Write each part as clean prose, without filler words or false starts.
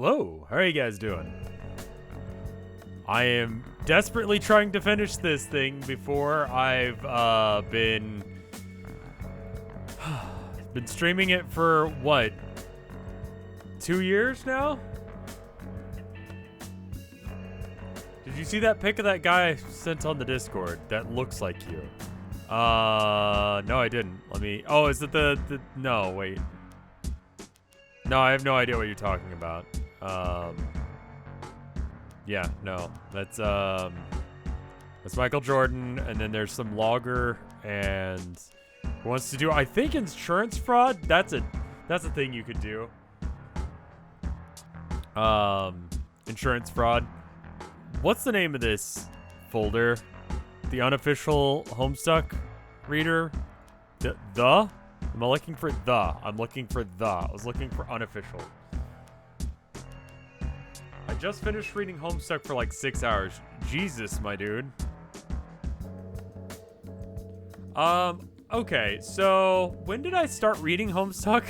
Hello, how are you guys doing? I am desperately trying to finish this thing before I've been streaming it for what? 2 years now? Did you see that pic of that guy I sent on the Discord that looks like you? No, I didn't. Let me. Oh, is it the? No, wait. No, I have no idea what you're talking about. Yeah, no, that's Michael Jordan, and then there's some logger and who wants to do, I think, insurance fraud. That's a thing you could do. Insurance fraud. What's the name of this folder? The unofficial Homestuck reader. The. Am I looking for the? I'm looking for the. I was looking for unofficial. I just finished reading Homestuck for like 6 hours. Jesus, my dude. Okay, so when did I start reading Homestuck?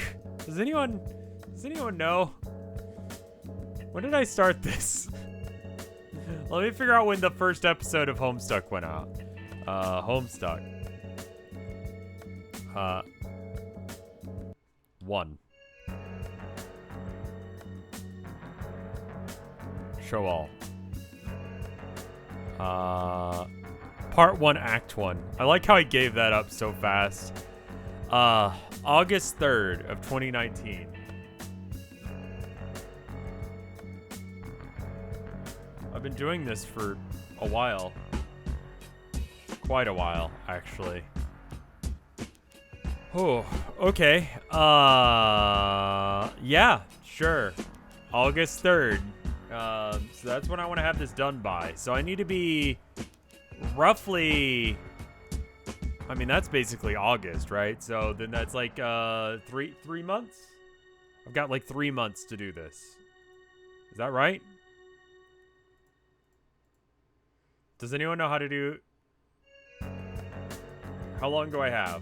Does anyone know? When did I start this? Let me figure out when the first episode of Homestuck went out. Homestuck. 1. Show all. Part 1, Act 1. I like how he gave that up so fast. August 3rd of 2019. I've been doing this for a while. Quite a while, actually. Oh, okay. Yeah, sure. August 3rd. So that's when I want to have this done by. So I need to be roughly, I mean, that's basically August, right? So then that's like three months? I've got like 3 months to do this. Is that right? Does anyone know how to do? How long do I have?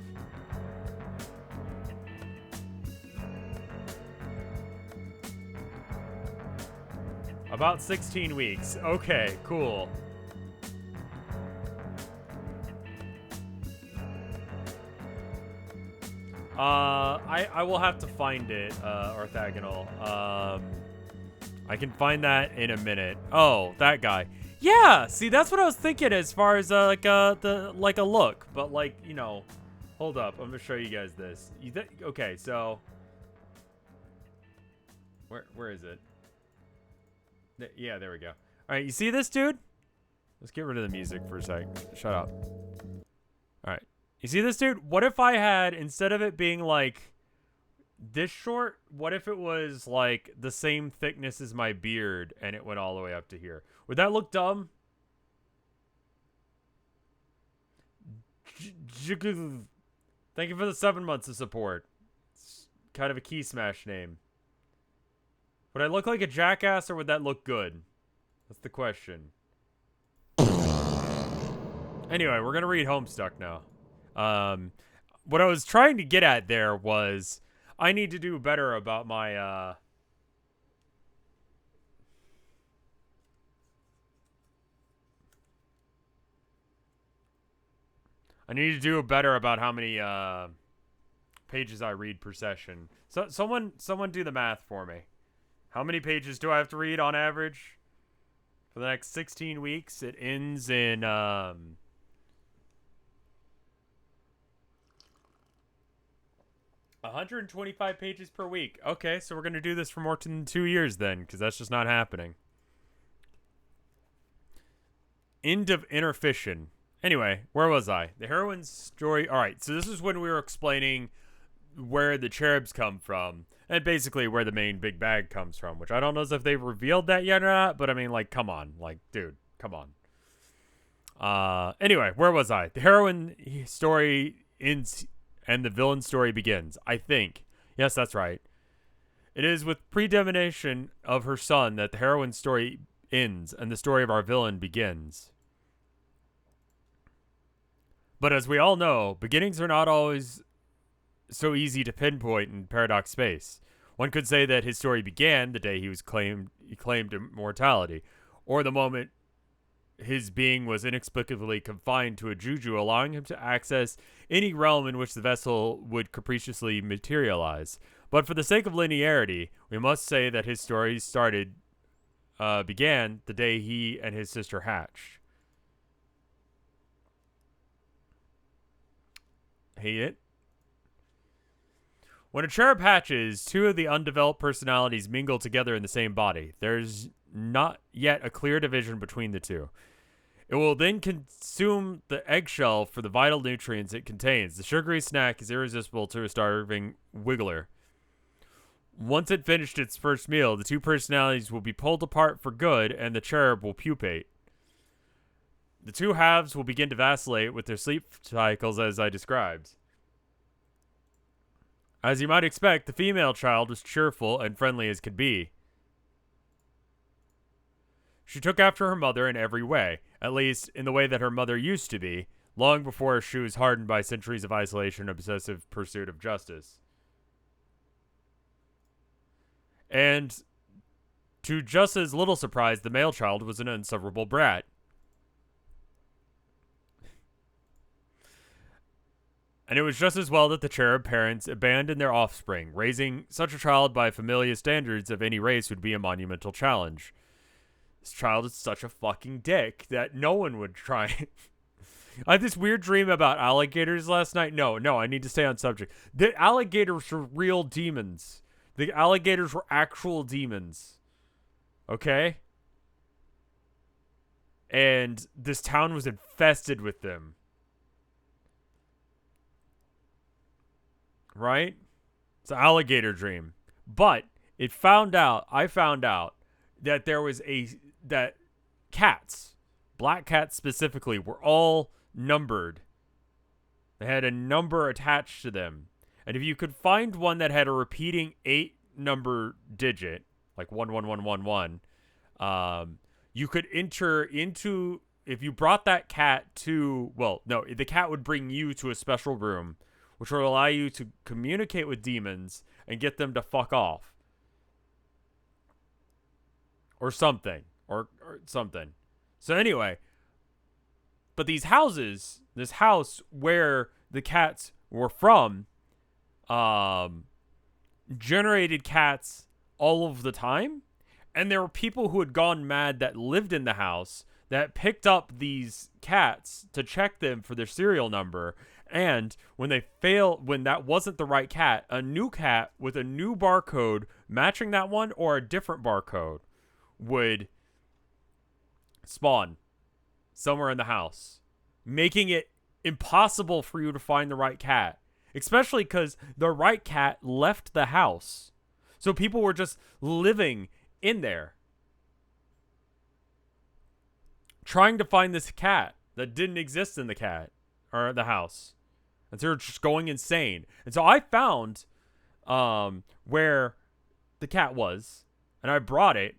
About 16 weeks. Okay, cool. I will have to find it, orthogonal. I can find that in a minute. Oh, that guy. Yeah, see, that's what I was thinking as far as like a look, but like, you know, hold up, I'm gonna show you guys this. Okay, so where is it? Yeah, there we go. All right, you see this, dude? Let's get rid of the music for a sec. Shut up. All right, you see this, dude? What if I had, instead of it being like this short, what if it was like the same thickness as my beard and it went all the way up to here? Would that look dumb? Thank you for the 7 months of support. It's kind of a key smash name. Would I look like a jackass or would that look good? That's the question. Anyway, we're going to read Homestuck now. What I was trying to get at there was I need to do better about my I need to do better about how many pages I read per session. So someone do the math for me. How many pages do I have to read on average for the next 16 weeks? It ends in 125 pages per week. Okay, so we're going to do this for more than 2 years then, because that's just not happening. End of interfission. Anyway, where was I? The heroine's story. All right, so this is when we were explaining where the cherubs come from, and basically where the main big bag comes from, which I don't know if they've revealed that yet or not, but I mean, like, come on. Like, dude, come on. Anyway, where was I? The heroine story ends and the villain story begins, I think. Yes, that's right. It is with predestination of her son that the heroine's story ends and the story of our villain begins. But as we all know, beginnings are not always so easy to pinpoint in paradox space. One could say that his story began the day he claimed immortality, or the moment his being was inexplicably confined to a juju, allowing him to access any realm in which the vessel would capriciously materialize. But for the sake of linearity, we must say that his story began the day he and his sister hatched. Hate it? When a cherub hatches, two of the undeveloped personalities mingle together in the same body. There's not yet a clear division between the two. It will then consume the eggshell for the vital nutrients it contains. The sugary snack is irresistible to a starving wiggler. Once it finished its first meal, the two personalities will be pulled apart for good, and the cherub will pupate. The two halves will begin to vacillate with their sleep cycles as I described. As you might expect, the female child was cheerful and friendly as could be. She took after her mother in every way, at least in the way that her mother used to be, long before she was hardened by centuries of isolation and obsessive pursuit of justice. And to just as little surprise, the male child was an insufferable brat. And it was just as well that the cherub parents abandoned their offspring. Raising such a child by familiar standards of any race would be a monumental challenge. This child is such a fucking dick that no one would try. I had this weird dream about alligators last night. No, I need to stay on subject. The alligators were real demons. The alligators were actual demons. Okay? And this town was infested with them. Right? It's an alligator dream. But I found out that there was that cats, black cats specifically, were all numbered. They had a number attached to them. And if you could find one that had a repeating 8-number digit, like 11111, you could enter into, if you brought that cat to, well, no, the cat would bring you to a special room, which will allow you to communicate with demons and get them to fuck off. Or something. Or something. So anyway, but these houses, this house where the cats were from, generated cats all of the time. And there were people who had gone mad that lived in the house that picked up these cats to check them for their serial number. And when that wasn't the right cat, a new cat with a new barcode matching that one or a different barcode would spawn somewhere in the house, making it impossible for you to find the right cat, especially because the right cat left the house. So people were just living in there, trying to find this cat that didn't exist in the house. And so they're just going insane. And so I found where the cat was, and I brought it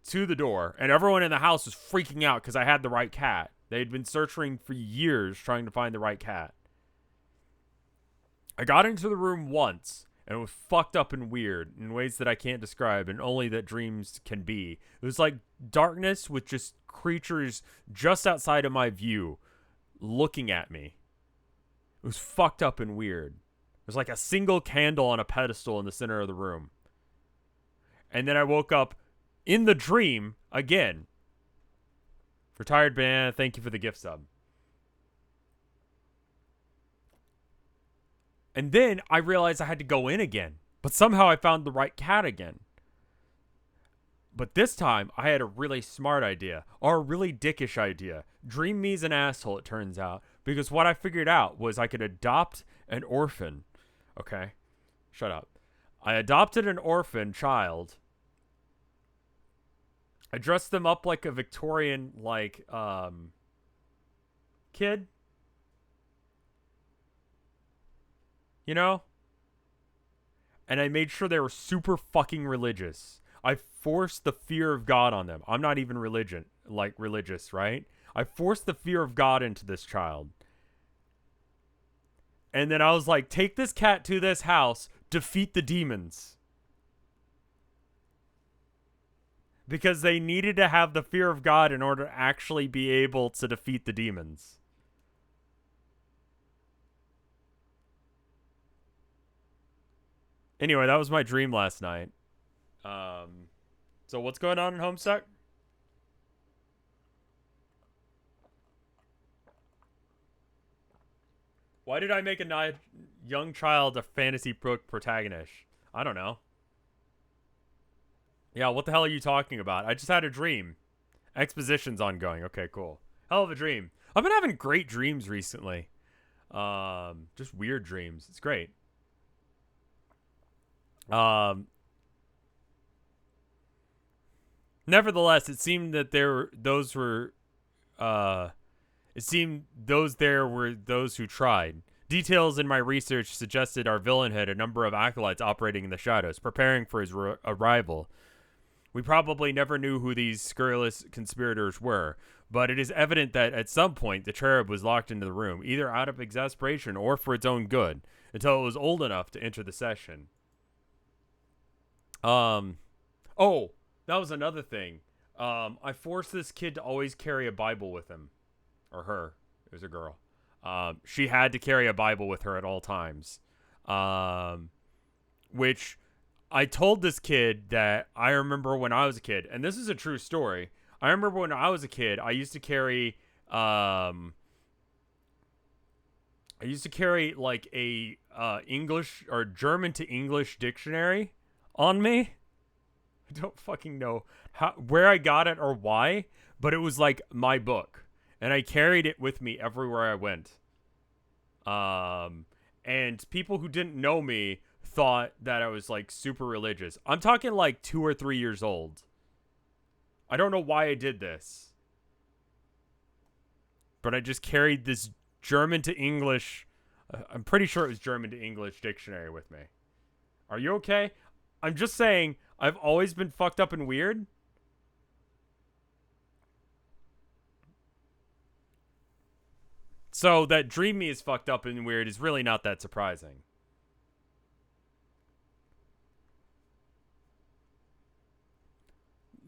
to the door, and everyone in the house was freaking out because I had the right cat. They'd been searching for years trying to find the right cat. I got into the room once, and it was fucked up and weird in ways that I can't describe, and only that dreams can be. It was like darkness with just creatures just outside of my view looking at me. It was fucked up and weird. It was like a single candle on a pedestal in the center of the room. And then I woke up in the dream again. Retired Banana, thank you for the gift sub. And then I realized I had to go in again. But somehow I found the right cat again. But this time, I had a really smart idea. Or a really dickish idea. Dream me's an asshole, it turns out. Because what I figured out was I could adopt an orphan. Okay? Shut up. I adopted an orphan child. I dressed them up like a Victorian, kid. You know? And I made sure they were super fucking religious. I forced the fear of God on them. I'm not even religious, right? I forced the fear of God into this child. And then I was like, take this cat to this house, defeat the demons. because they needed to have the fear of God in order to actually be able to defeat the demons. Anyway, that was my dream last night. So what's going on in Homestuck? Why did I make a young child a fantasy book protagonist? I don't know. Yeah, what the hell are you talking about? I just had a dream. Exposition's ongoing. Okay, cool. Hell of a dream. I've been having great dreams recently. Just weird dreams. It's great. Nevertheless, it seemed that it seemed those there were those who tried. Details in my research suggested our villain had a number of acolytes operating in the shadows, preparing for his arrival. We probably never knew who these scurrilous conspirators were, but it is evident that at some point the cherub was locked into the room, either out of exasperation or for its own good, until it was old enough to enter the session. Oh, that was another thing. I forced this kid to always carry a Bible with him. Or her. It was a girl. She had to carry a Bible with her at all times. Which I told this kid that I remember when I was a kid, and this is a true story. I remember when I was a kid, I used to carry like a English or German to English dictionary on me. I don't fucking know where I got it or why, but it was like my book, and I carried it with me everywhere I went. And people who didn't know me thought that I was like super religious. I'm talking like 2 or 3 years old. I don't know why I did this, but I just carried this German to English. I'm pretty sure it was German to English dictionary with me. Are you okay? I'm just saying, I've always been fucked up and weird. So that Dream Me is fucked up and weird is really not that surprising.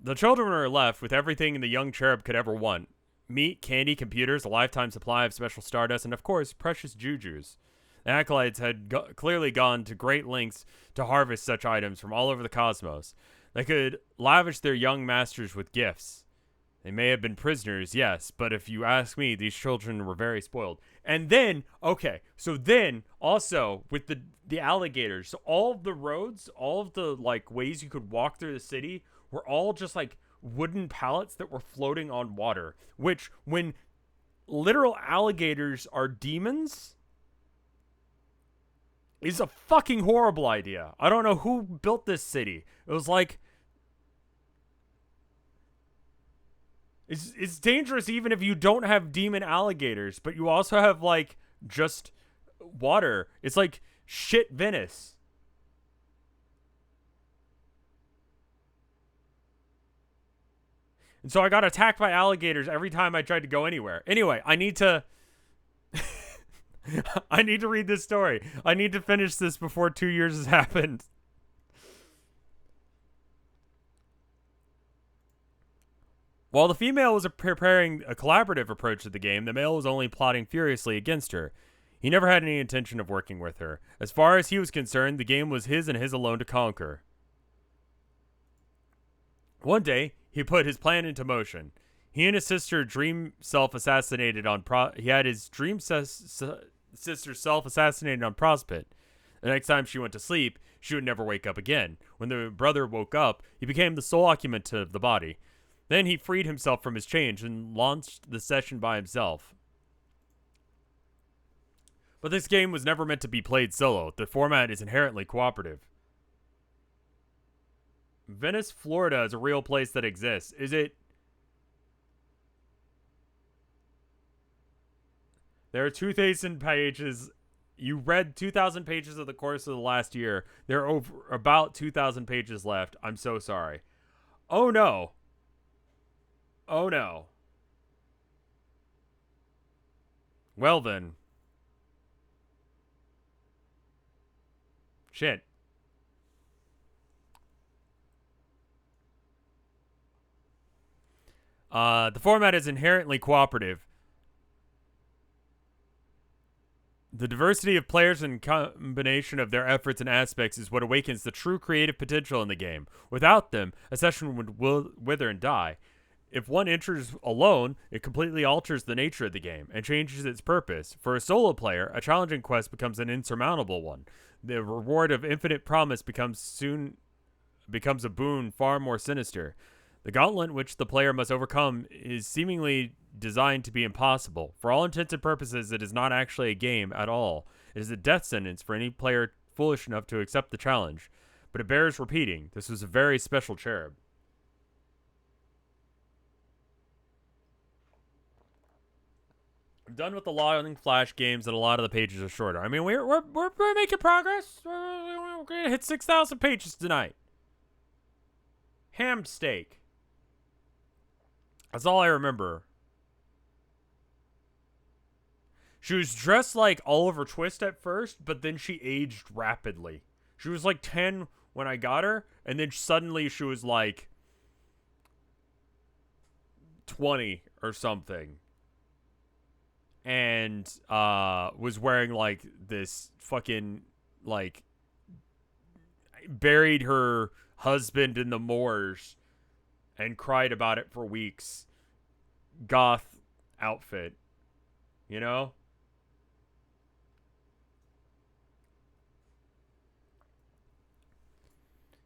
The children are left with everything the young cherub could ever want. Meat, candy, computers, a lifetime supply of special stardust, and of course, precious jujus. The acolytes had clearly gone to great lengths to harvest such items from all over the cosmos. They could lavish their young masters with gifts. They may have been prisoners, yes, but if you ask me, these children were very spoiled. And then, okay, so then also with the alligators, so all of the roads, all of the like ways you could walk through the city were all just like wooden pallets that were floating on water, which when literal alligators are demons is a fucking horrible idea. I don't know who built this city. It was like it's dangerous even if you don't have demon alligators, but you also have like just water. It's like shit Venice. And so I got attacked by alligators every time I tried to go anywhere. Anyway, I need to I need to read this story. I need to finish this before 2 years has happened. While the female was preparing a collaborative approach to the game, the male was only plotting furiously against her. He never had any intention of working with her. As far as he was concerned, the game was his and his alone to conquer. One day, he put his plan into motion. He and his sister dream self-assassinated on he had his dream sister self-assassinated on Prospit. The next time she went to sleep, she would never wake up again. When the brother woke up, he became the sole occupant of the body. Then he freed himself from his chains and launched the session by himself. But this game was never meant to be played solo. The format is inherently cooperative. Venice, Florida is a real place that exists. Is it? There are 2,000 pages. You read 2,000 pages of the course of the last year. There are about 2,000 pages left. I'm so sorry. Oh no. Oh no. Well then. Shit. The format is inherently cooperative. The diversity of players and combination of their efforts and aspects is what awakens the true creative potential in the game. Without them, a session would wither and die. If one enters alone, it completely alters the nature of the game and changes its purpose. For a solo player, a challenging quest becomes an insurmountable one. The reward of infinite promise becomes a boon far more sinister. The gauntlet which the player must overcome is seemingly designed to be impossible. For all intents and purposes, it is not actually a game at all. It is a death sentence for any player foolish enough to accept the challenge. But it bears repeating, this was a very special cherub. I'm done with the long flash games, and a lot of the pages are shorter. I mean, we're making progress. We're gonna hit 6,000 pages tonight. Ham steak. That's all I remember. She was dressed like Oliver Twist at first, but then she aged rapidly. She was like 10 when I got her, and then suddenly she was like 20 or something. And was wearing like this fucking like buried her husband in the moors and cried about it for weeks goth outfit, you know?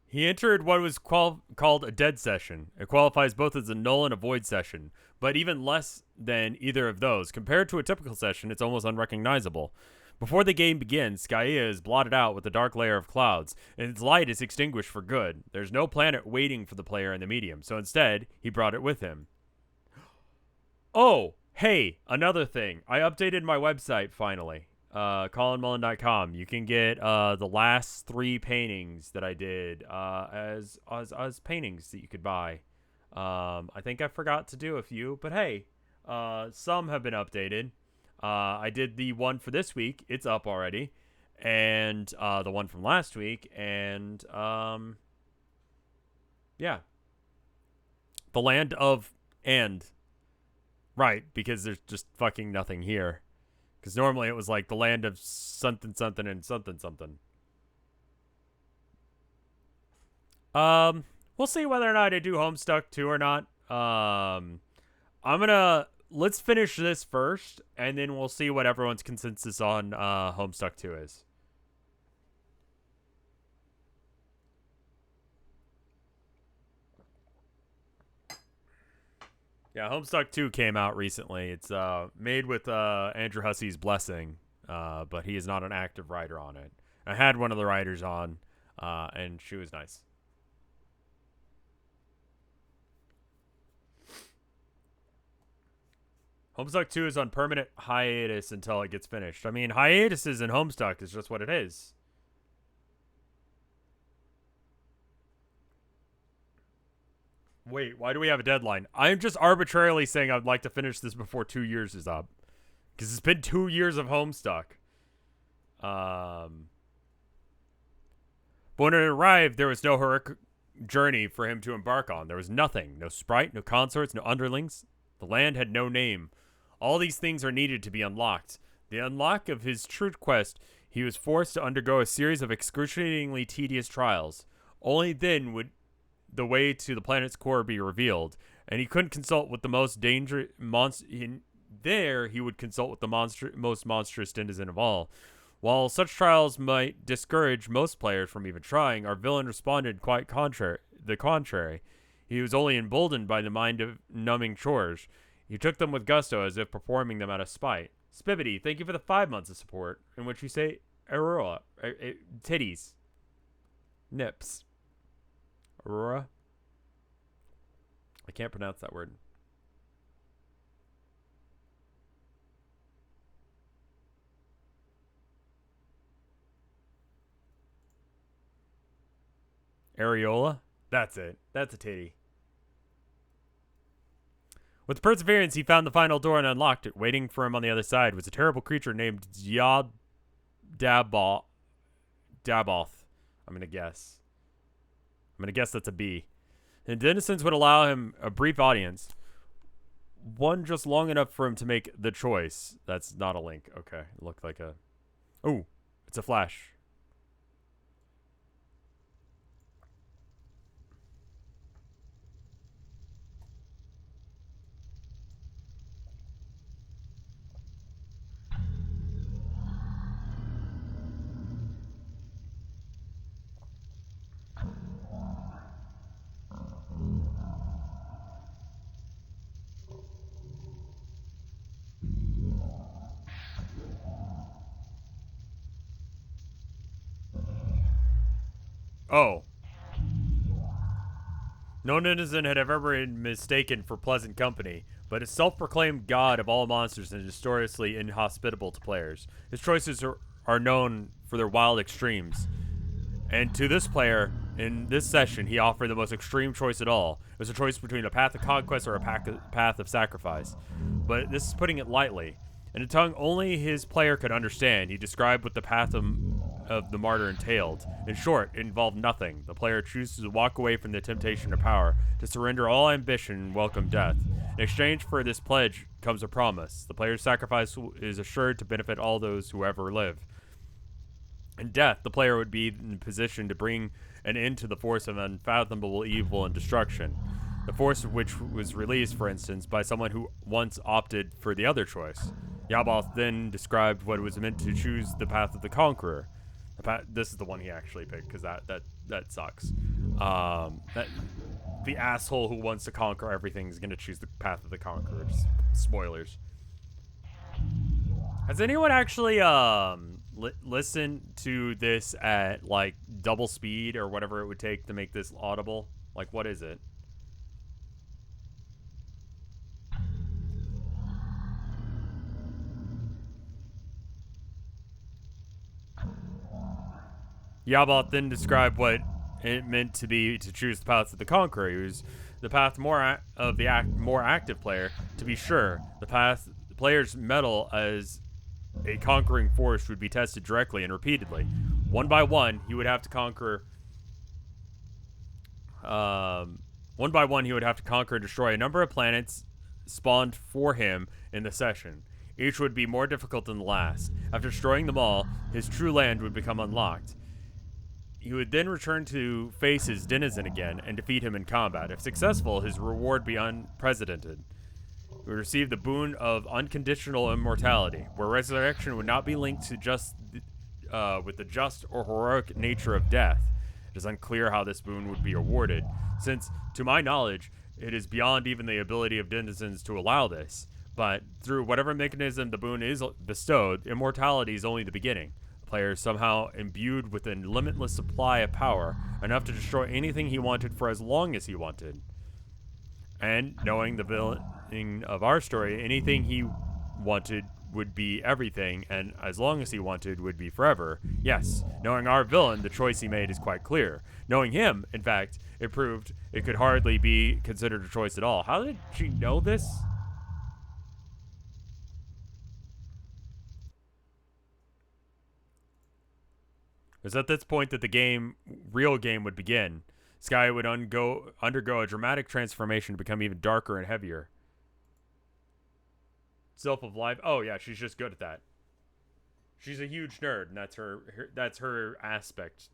He entered what was called a dead session. It qualifies both as a null and a void session, but even less than either of those. Compared to a typical session, it's almost unrecognizable. Before the game begins, Gaia is blotted out with a dark layer of clouds, and its light is extinguished for good. There's no planet waiting for the player in the medium, so instead, he brought it with him. Oh, hey, another thing. I updated my website finally. ColinMullen.com. You can get the last 3 paintings that I did as paintings that you could buy. I think I forgot to do a few, but hey, some have been updated. I did the one for this week. It's up already. And the one from last week. And yeah. The land of and. Right, because there's just fucking nothing here. Because normally it was like the land of something, something, and something, something. We'll see whether or not I do Homestuck 2 or not. Let's finish this first, and then we'll see what everyone's consensus on Homestuck 2 is. Yeah, Homestuck 2 came out recently. It's made with Andrew Hussey's blessing, but he is not an active writer on it. I had one of the writers on, and she was nice. Homestuck 2 is on permanent hiatus until it gets finished. I mean, hiatuses in Homestuck is just what it is. Wait, why do we have a deadline? I'm just arbitrarily saying I'd like to finish this before 2 years is up. Because it's been 2 years of Homestuck. But when it arrived, there was no heroic journey for him to embark on. There was nothing. No sprite, no consorts, no underlings. The land had no name. All these things are needed to be unlocked. The unlock of his true quest, he was forced to undergo a series of excruciatingly tedious trials. Only then would the way to the planet's core be revealed, and he couldn't consult with the most dangerous monster. There, he would consult with the most monstrous denizen of all. While such trials might discourage most players from even trying, our villain responded quite the contrary. He was only emboldened by the mind of numbing chores. He took them with gusto, as if performing them out of spite. Spibbity, thank you for the 5 months of support, in which you say, Aurora, titties, nips. Aurora? I can't pronounce that word. Areola? That's it. That's a titty. With perseverance, he found the final door and unlocked it. Waiting for him on the other side was a terrible creature named Daboth. I'm going to guess. I'm going to guess that's a B. And denizens would allow him a brief audience. one just long enough for him to make the choice. That's not a link. Okay, it looked like a... Oh, it's a flash. Oh. No citizen had ever been mistaken for pleasant company, but a self-proclaimed god of all monsters and notoriously inhospitable to players. His choices are known for their wild extremes. And to this player, in this session, he offered the most extreme choice at all. It was a choice between a path of conquest or a path of sacrifice. But this is putting it lightly. In a tongue only his player could understand, he described what the path of the martyr entailed. In short, it involved nothing. The player chooses to walk away from the temptation of power, to surrender all ambition and welcome death. In exchange for this pledge comes a promise. The player's sacrifice is assured to benefit all those who ever live. In death, the player would be in position to bring an end to the force of unfathomable evil and destruction. The force of which was released, for instance, by someone who once opted for the other choice. Yaboth then described what it was meant to choose the path of the conqueror. This is the one he actually picked, because that sucks. The asshole who wants to conquer everything is going to choose the path of the conqueror. Just spoilers. Has anyone actually listened to this at like double speed or whatever it would take to make this audible? Like, what is it? Yaboth then described what it meant to be to choose the path of the conqueror. It was the path more active player. To be sure, the player's mettle as a conquering force would be tested directly and repeatedly. One by one, he would have to conquer. One by one, he would have to conquer and destroy a number of planets spawned for him in the session. Each would be more difficult than the last. After destroying them all, his true land would become unlocked. He would then return to face his denizen again and defeat him in combat. If successful, his reward would be unprecedented. He would receive the boon of unconditional immortality, where resurrection would not be linked to with the just or heroic nature of death. It is unclear how this boon would be awarded, since, to my knowledge, it is beyond even the ability of denizens to allow this. But through whatever mechanism the boon is bestowed, immortality is only the beginning. Player is somehow imbued with a limitless supply of power, enough to destroy anything he wanted for as long as he wanted. And, knowing the villain of our story, anything he wanted would be everything, and as long as he wanted would be forever. Yes, knowing our villain, the choice he made is quite clear. Knowing him, in fact, it proved it could hardly be considered a choice at all. How did she know this? It was at this point that the real game would begin. Sky would undergo a dramatic transformation to become even darker and heavier. Self of life. Oh yeah, she's just good at that. She's a huge nerd, and that's her aspect.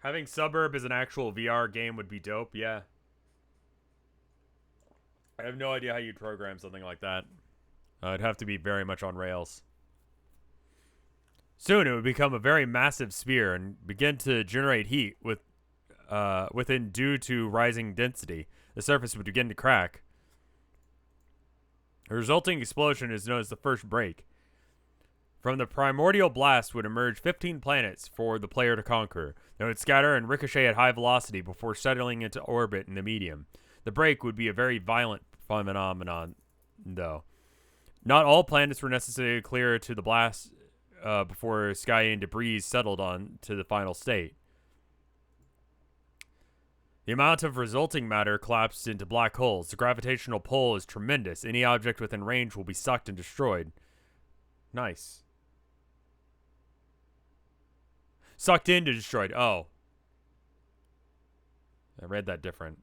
Having Suburb as an actual VR game would be dope, yeah. I have no idea how you'd program something like that. It'd have to be very much on rails. Soon it would become a very massive sphere and begin to generate heat within due to rising density. The surface would begin to crack. The resulting explosion is known as the first break. From the primordial blast would emerge 15 planets for the player to conquer. They would scatter and ricochet at high velocity before settling into orbit in the medium. The break would be a very violent phenomenon, though. Not all planets were necessarily clear to the blast before sky and debris settled on to the final state. The amount of resulting matter collapsed into black holes. The gravitational pull is tremendous. Any object within range will be sucked and destroyed. Nice. Sucked into destroyed. Oh. I read that different.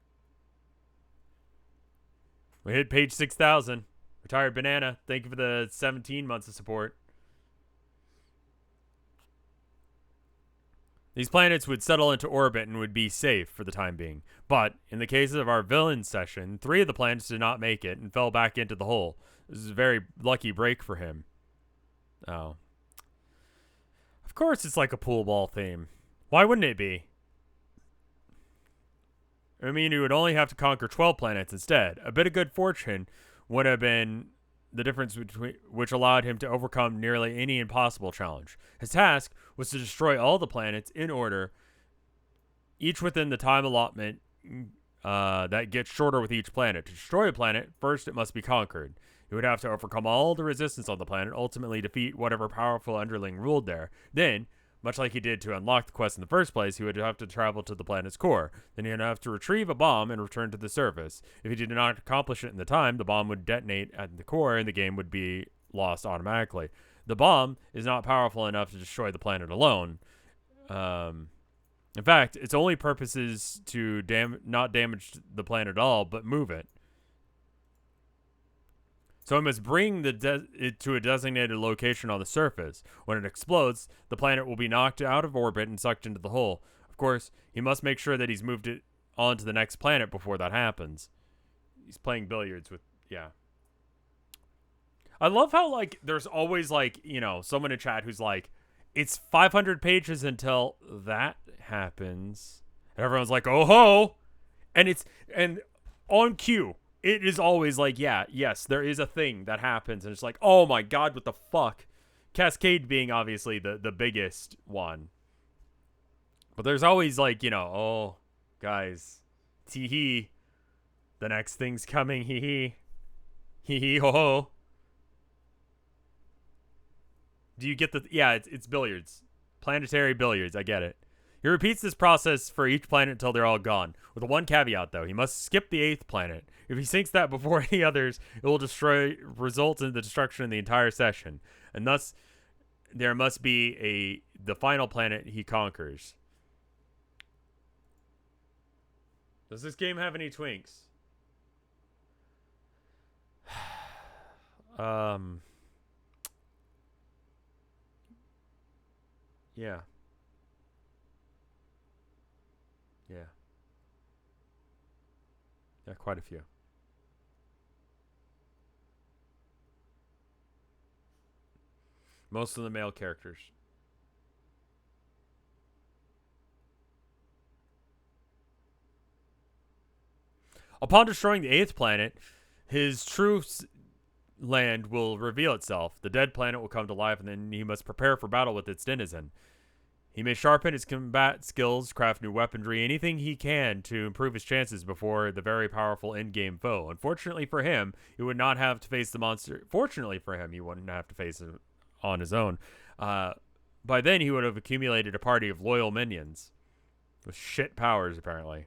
We hit page 6,000. Retired Banana. Thank you for the 17 months of support. These planets would settle into orbit and would be safe for the time being. But, in the case of our villain session, 3 of the planets did not make it and fell back into the hole. This is a very lucky break for him. Oh. Of course it's like a pool ball theme. Why wouldn't it be? I mean, you would only have to conquer 12 planets instead. A bit of good fortune would have been the difference between which allowed him to overcome nearly any impossible challenge. His task was to destroy all the planets in order, each within the time allotment that gets shorter with each planet. To destroy a planet, first it must be conquered. He would have to overcome all the resistance on the planet, ultimately defeat whatever powerful underling ruled there. Then, much like he did to unlock the quest in the first place, he would have to travel to the planet's core. Then he would have to retrieve a bomb and return to the surface. If he did not accomplish it in the time, the bomb would detonate at the core and the game would be lost automatically. The bomb is not powerful enough to destroy the planet alone. In fact, its only purpose is to not damage the planet at all, but move it. So it must bring it to a designated location on the surface. When it explodes, the planet will be knocked out of orbit and sucked into the hole. Of course, he must make sure that he's moved it on to the next planet before that happens. He's playing billiards with, yeah. I love how, like, there's always, like, you know, someone in chat who's like, it's 500 pages until that happens. And everyone's like, oh ho! And on cue. It is always like, yeah, yes, there is a thing that happens. And it's like, oh my god, what the fuck? Cascade being obviously the biggest one. But there's always like, you know, oh, guys, tee-hee. The next thing's coming, hee-hee. Hee-hee, ho-ho. Do you get the... Yeah, it's billiards. Planetary billiards, I get it. He repeats this process for each planet until they're all gone. With one caveat, though. He must skip the 8th planet. If he sinks that before any others, it will result in the destruction of the entire session. And thus, there must be the final planet he conquers. Does this game have any twinks? Yeah. Yeah. Yeah, quite a few. Most of the male characters. Upon destroying the 8th planet, his true land will reveal itself. The dead planet will come to life, and then he must prepare for battle with its denizen. He may sharpen his combat skills, craft new weaponry, anything he can to improve his chances before the very powerful in-game foe. Unfortunately for him, he would not have to face the monster. Fortunately for him, he wouldn't have to face it on his own. By then, he would have accumulated a party of loyal minions with shit powers, apparently.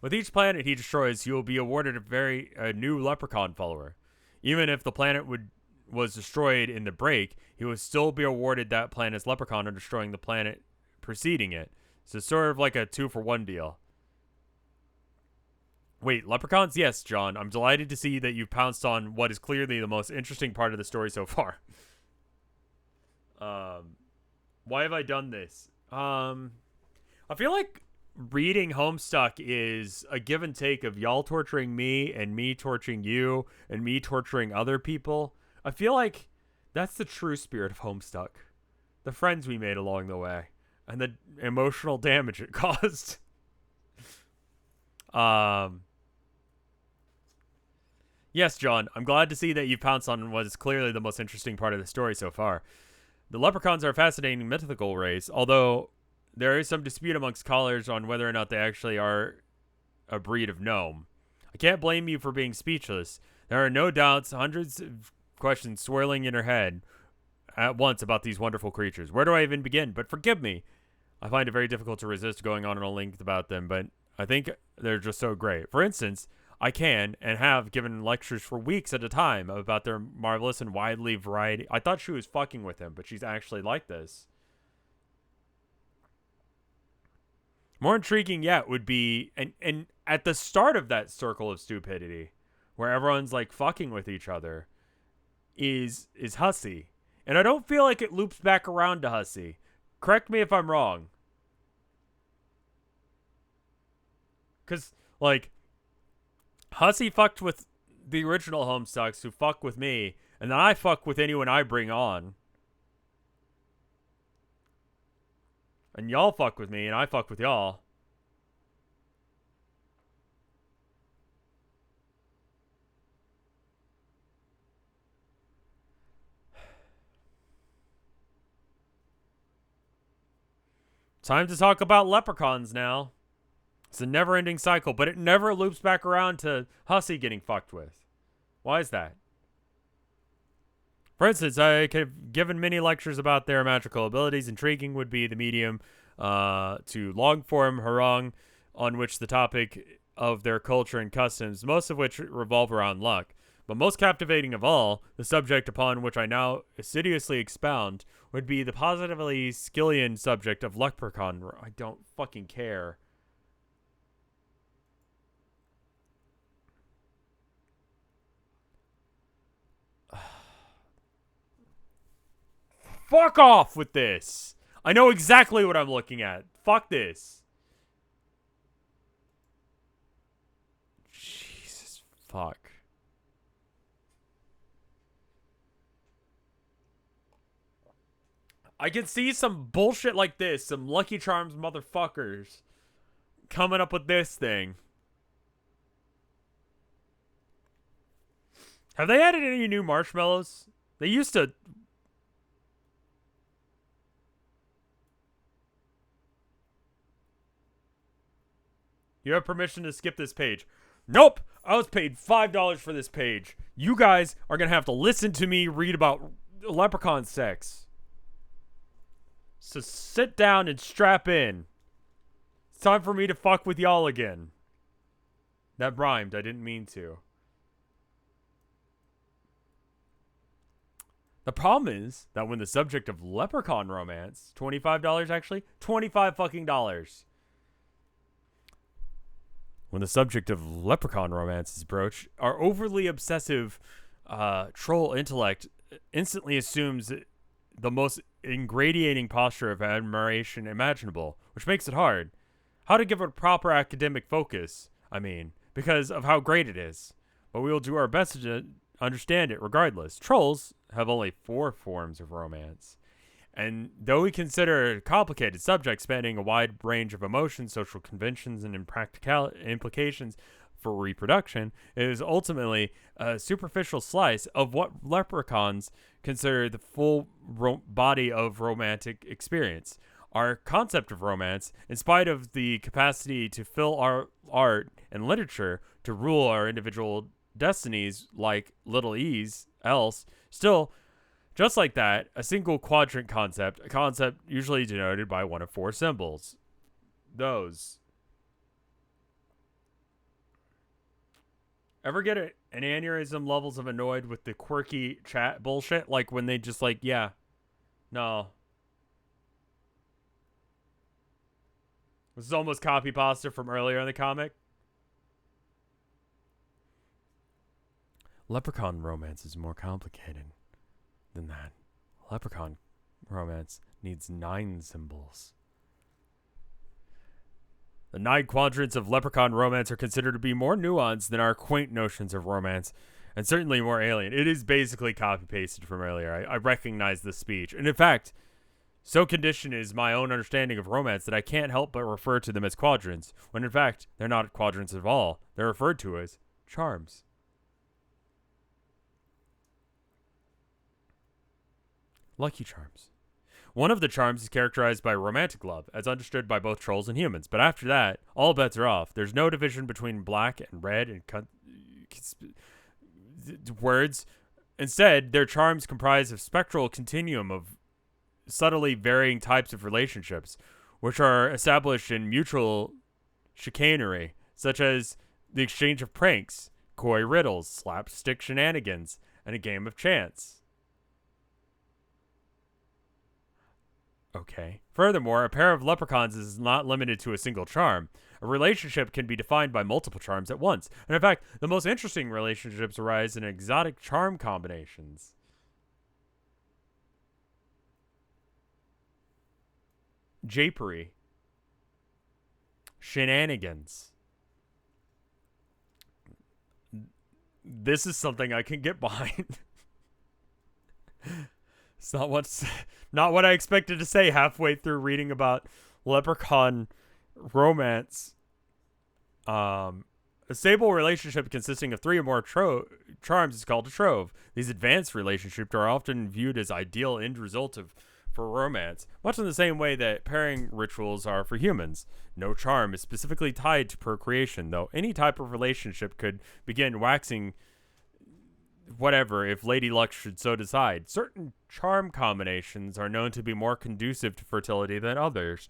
With each planet he destroys, he will be awarded a new leprechaun follower. Even if the planet was destroyed in the break, he would still be awarded that planet's leprechaun on destroying the planet preceding it. So it's sort of like a 2-for-1 deal. Wait, leprechauns? Yes, John. I'm delighted to see that you've pounced on what is clearly the most interesting part of the story so far. Why have I done this? I feel like reading Homestuck is a give and take of y'all torturing me and me torturing you and me torturing other people. I feel like that's the true spirit of Homestuck. The friends we made along the way and the emotional damage it caused. Yes, John, I'm glad to see that you pounced on what is clearly the most interesting part of the story so far. The leprechauns are a fascinating mythical race, although there is some dispute amongst scholars on whether or not they actually are a breed of gnome. I can't blame you for being speechless. There are no doubts, hundreds of questions swirling in her head at once about these wonderful creatures. Where do I even begin? But forgive me. I find it very difficult to resist going on a length about them, but I think they're just so great. For instance, I can and have given lectures for weeks at a time about their marvelous and widely variety. I thought she was fucking with him, but she's actually like this. More intriguing yet would be, and at the start of that circle of stupidity, where everyone's like fucking with each other, is Hussey. And I don't feel like it loops back around to Hussey. Correct me if I'm wrong. Because, like, Hussey fucked with the original Homestucks who fuck with me, and then I fuck with anyone I bring on. And y'all fuck with me, and I fuck with y'all. Time to talk about leprechauns now. It's a never-ending cycle, but it never loops back around to Hussey getting fucked with. Why is that? For instance, I could have given many lectures about their magical abilities. Intriguing would be the medium to long-form harangue on which the topic of their culture and customs, most of which revolve around luck. But most captivating of all, the subject upon which I now assiduously expound, would be the positively Skillian subject of leprechaun. I don't fucking care. Fuck off with this. I know exactly what I'm looking at. Fuck this. Jesus fuck. I can see some bullshit like this, some Lucky Charms motherfuckers coming up with this thing. Have they added any new marshmallows? They used to... You have permission to skip this page. Nope! I was paid $5 for this page. You guys are gonna have to listen to me read about leprechaun sex. So sit down and strap in. It's time for me to fuck with y'all again. That rhymed. I didn't mean to. The problem is that when the subject of leprechaun romance, $25 actually, 25 fucking dollars. When the subject of leprechaun romance is broached, our overly obsessive troll intellect instantly assumes the most ingratiating posture of admiration imaginable, which makes it hard. How to give it proper academic focus, I mean, because of how great it is. But we will do our best to understand it regardless. Trolls have only 4 forms of romance. And though we consider it a complicated subject spanning a wide range of emotions, social conventions, and impractical implications for reproduction, it is ultimately a superficial slice of what leprechauns consider the full body of romantic experience. Our concept of romance, in spite of the capacity to fill our art and literature to rule our individual destinies like little ease else, still, just like that, a single quadrant concept, a concept usually denoted by one of 4 symbols. Those. Ever get an aneurysm levels of annoyed with the quirky chat bullshit? Like when they just like, yeah, no. This is almost copy pasta from earlier in the comic. Leprechaun romance is more complicated than that. Leprechaun romance needs 9 symbols. The 9 quadrants of leprechaun romance are considered to be more nuanced than our quaint notions of romance, and certainly more alien. It is basically copy-pasted from earlier. I recognize the speech. And in fact, so conditioned is my own understanding of romance that I can't help but refer to them as quadrants, when in fact, they're not quadrants at all. They're referred to as charms. Lucky Charms. One of the charms is characterized by romantic love, as understood by both trolls and humans. But after that, all bets are off. There's no division between black and red and words. Instead, their charms comprise a spectral continuum of subtly varying types of relationships, which are established in mutual chicanery, such as the exchange of pranks, coy riddles, slapstick shenanigans, and a game of chance. Okay. Furthermore, a pair of leprechauns is not limited to a single charm. A relationship can be defined by multiple charms at once. And in fact, the most interesting relationships arise in exotic charm combinations. Japery. Shenanigans. This is something I can get behind. It's not what I expected to say halfway through reading about leprechaun romance. A stable relationship consisting of 3 or more charms is called a trove. These advanced relationships are often viewed as ideal end result for romance, much in the same way that pairing rituals are for humans. No charm is specifically tied to procreation, though any type of relationship could begin waxing whatever if Lady Luck should so decide. Certain charm combinations are known to be more conducive to fertility than others.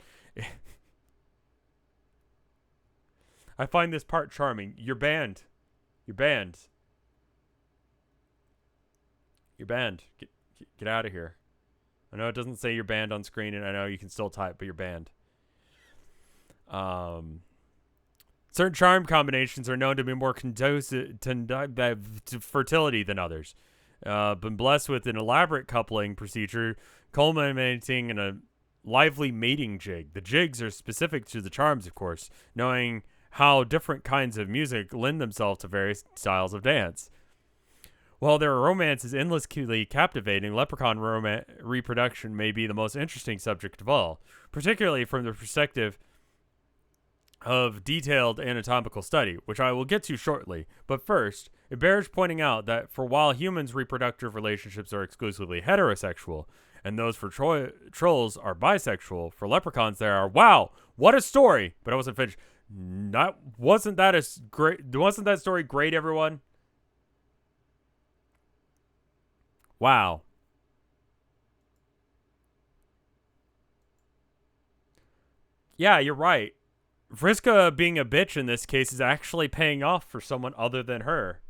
I find this part charming. You're banned. You're banned. You're banned. Get out of here. I know it doesn't say you're banned on screen, and I know you can still type, but you're banned. Certain charm combinations are known to be more conducive to fertility than others. Been blessed with an elaborate coupling procedure culminating in a lively mating jig. The jigs are specific to the charms, of course, knowing how different kinds of music lend themselves to various styles of dance. While their romance is endlessly captivating, leprechaun reproduction may be the most interesting subject of all, particularly from the perspective of detailed anatomical study, which I will get to shortly. But first, it bears pointing out that for while humans' reproductive relationships are exclusively heterosexual, and those for trolls are bisexual, for leprechauns there are, wow, what a story! But I wasn't finished. Wasn't that story great, everyone? Wow. Yeah, you're right. Vriska being a bitch in this case is actually paying off for someone other than her.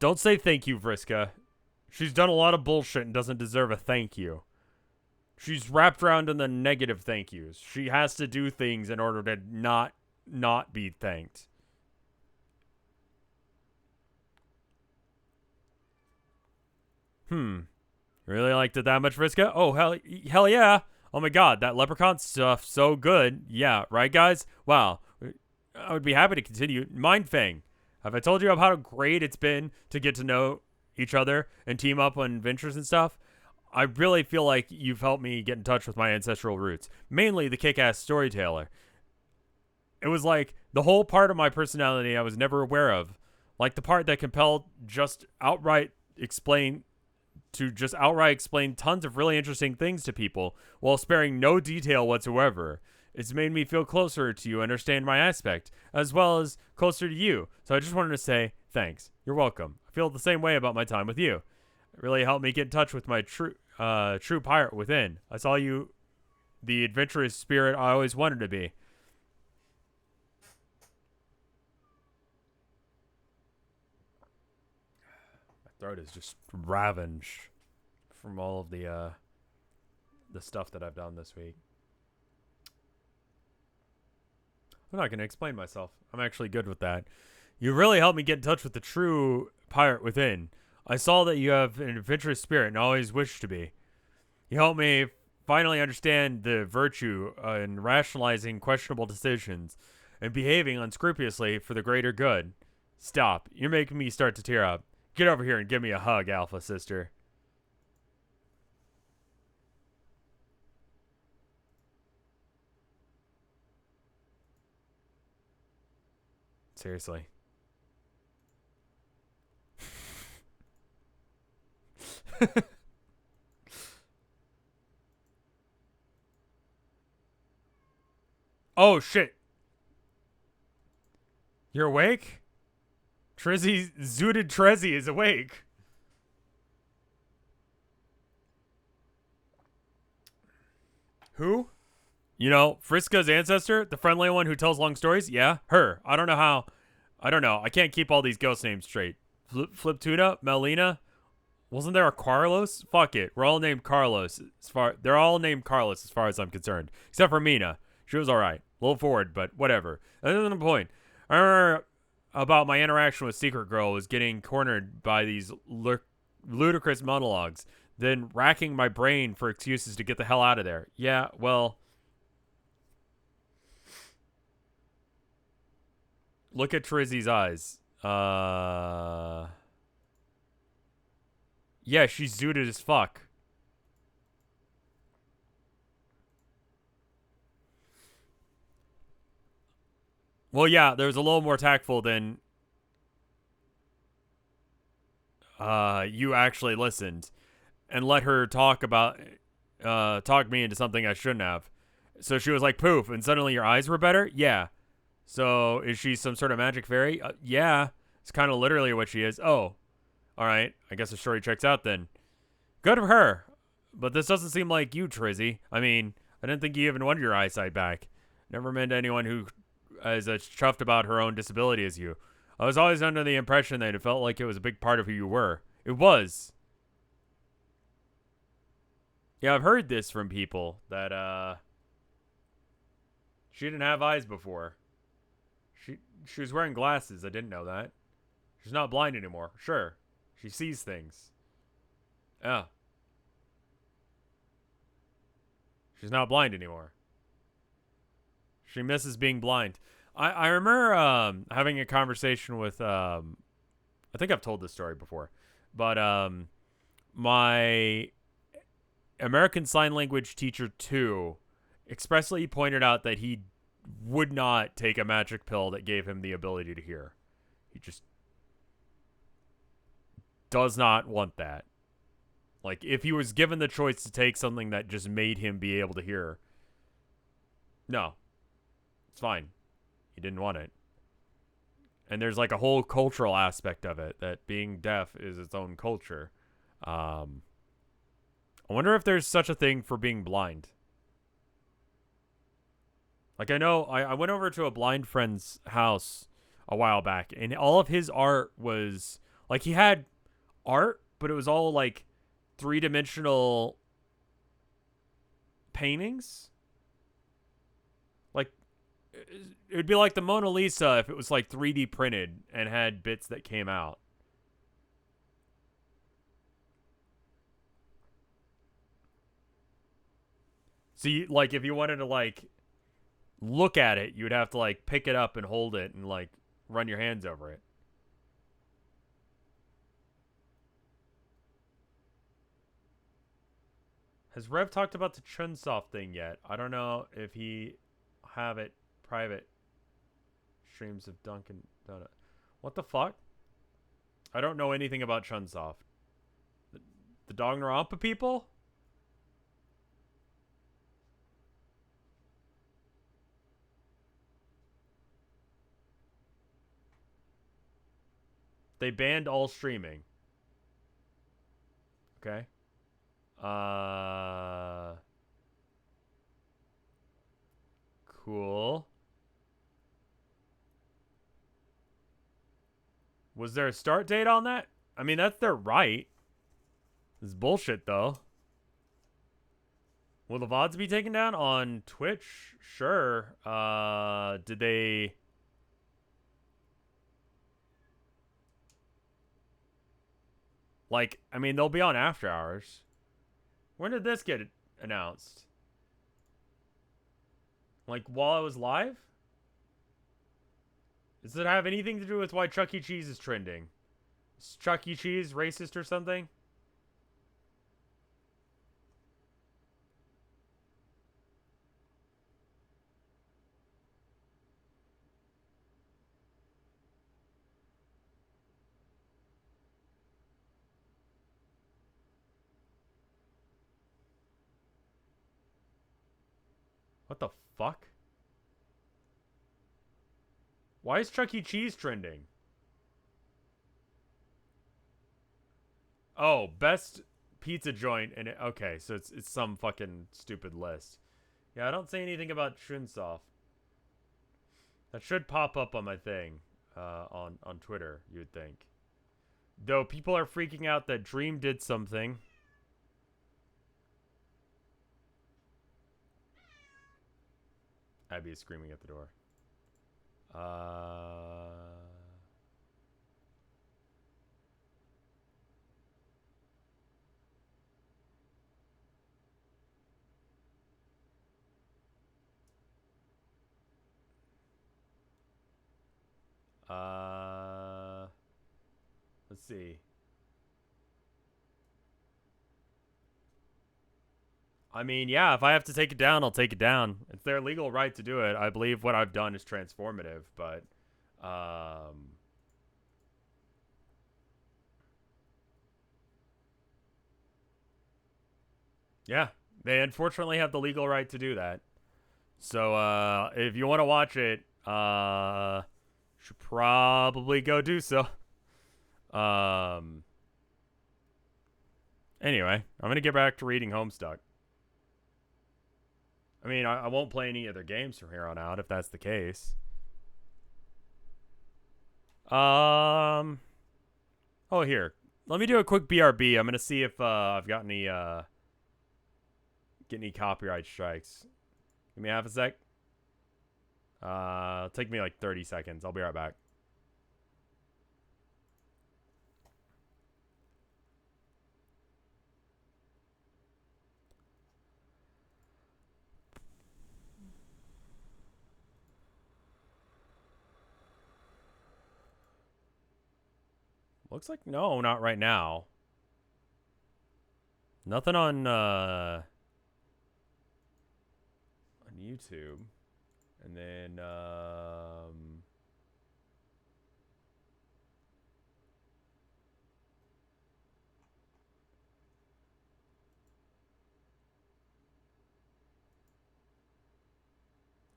Don't say thank you, Vriska. She's done a lot of bullshit and doesn't deserve a thank you. She's wrapped around in the negative thank yous. She has to do things in order to not be thanked. Really liked it that much, Vriska? Oh, hell yeah. Oh my god, that leprechaun stuff, so good. Yeah, right, guys? Wow. I would be happy to continue. Mindfang. Have I told you about how great it's been to get to know each other and team up on adventures and stuff? I really feel like you've helped me get in touch with my ancestral roots, mainly the kick-ass storyteller. It was like the whole part of my personality I was never aware of, like the part that compelled just outright explain tons of really interesting things to people while sparing no detail whatsoever. It's made me feel closer to you, understand my aspect, as well as closer to you. So I just wanted to say thanks. You're welcome. I feel the same way about my time with you. It really helped me get in touch with my true pirate within. I saw you, the adventurous spirit I always wanted to be. My throat is just ravaged from all of the stuff that I've done this week. I'm not going to explain myself. I'm actually good with that. You really helped me get in touch with the true pirate within. I saw that you have an adventurous spirit and always wished to be. You helped me finally understand the virtue in rationalizing questionable decisions and behaving unscrupulously for the greater good. Stop. You're making me start to tear up. Get over here and give me a hug, Alpha Sister. Seriously. Oh, shit. You're awake? Zooted Trezzy is awake. Who? You know, Friska's ancestor? The friendly one who tells long stories? Yeah, her. I don't know how. I don't know. I can't keep all these ghost names straight. Flip Tuna? Melina? Wasn't there a Carlos? Fuck it. We're all named Carlos. They're all named Carlos as far as I'm concerned. Except for Mina. She was alright. A little forward, but whatever. That isn't the point. I remember about my interaction with Secret Girl was getting cornered by these ludicrous monologues, then racking my brain for excuses to get the hell out of there. Yeah, well, look at Trizzy's eyes. Yeah, she's zooted as fuck. Well, yeah, there was a little more tactful than you actually listened and let her talk me into something I shouldn't have. So she was like, poof, and suddenly your eyes were better? Yeah. So is she some sort of magic fairy? Yeah. It's kind of literally what she is. Oh. Alright. I guess the story checks out then. Good for her. But this doesn't seem like you, Trizzy. I mean, I didn't think you even wanted your eyesight back. Never met anyone who is as chuffed about her own disability as you. I was always under the impression that it felt like it was a big part of who you were. It was. Yeah, I've heard this from people that she didn't have eyes before. She was wearing glasses. I didn't know that. She's not blind anymore. Sure. She sees things. Yeah. She's not blind anymore. She misses being blind. I remember having a conversation with I think I've told this story before, but my American Sign Language teacher 2 expressly pointed out that he would not take a magic pill that gave him the ability to hear. He just does not want that. Like, if he was given the choice to take something that just made him be able to hear, no. It's fine. He didn't want it. And there's like a whole cultural aspect of it, that being deaf is its own culture. I wonder if there's such a thing for being blind. Like, I know I went over to a blind friend's house a while back, and all of his art was like, he had art, but it was all like 3-dimensional paintings. Like, it would be like the Mona Lisa if it was like 3D printed and had bits that came out. So you, like, if you wanted to like look at it, you would have to like pick it up and hold it and like run your hands over it. Has Rev talked about the Chunsoft thing yet? I don't know if he have it private streams of Dunkin' Donut. What the fuck? I don't know anything about Chunsoft. The Dognarampa people? They banned all streaming. Okay. Cool. Was there a start date on that? I mean, that's their right. This is bullshit, though. Will the VODs be taken down on Twitch? Sure. Did they... Like, I mean, they'll be on after hours. When did this get announced? Like, while I was live? Does it have anything to do with why Chuck E. Cheese is trending? Is Chuck E. Cheese racist or something? What the fuck? Why is Chuck E. Cheese trending? Oh, best pizza joint in it. Okay, so it's some fucking stupid list. Yeah, I don't say anything about Chunsoft. That should pop up on my thing, on Twitter, you would think. Though people are freaking out that Dream did something. Abby is screaming at the door. Let's see. I mean, yeah, if I have to take it down, I'll take it down. It's their legal right to do it. I believe what I've done is transformative, but yeah, they unfortunately have the legal right to do that. So if you want to watch it, should probably go do so. Anyway, I'm gonna get back to reading Homestuck. I mean, I won't play any other games from here on out if that's the case. Oh, here. Let me do a quick BRB. I'm gonna see if I've got any get any copyright strikes. Give me half a sec. It'll take me like 30 seconds. I'll be right back. Looks like no, not right now. Nothing on YouTube. And then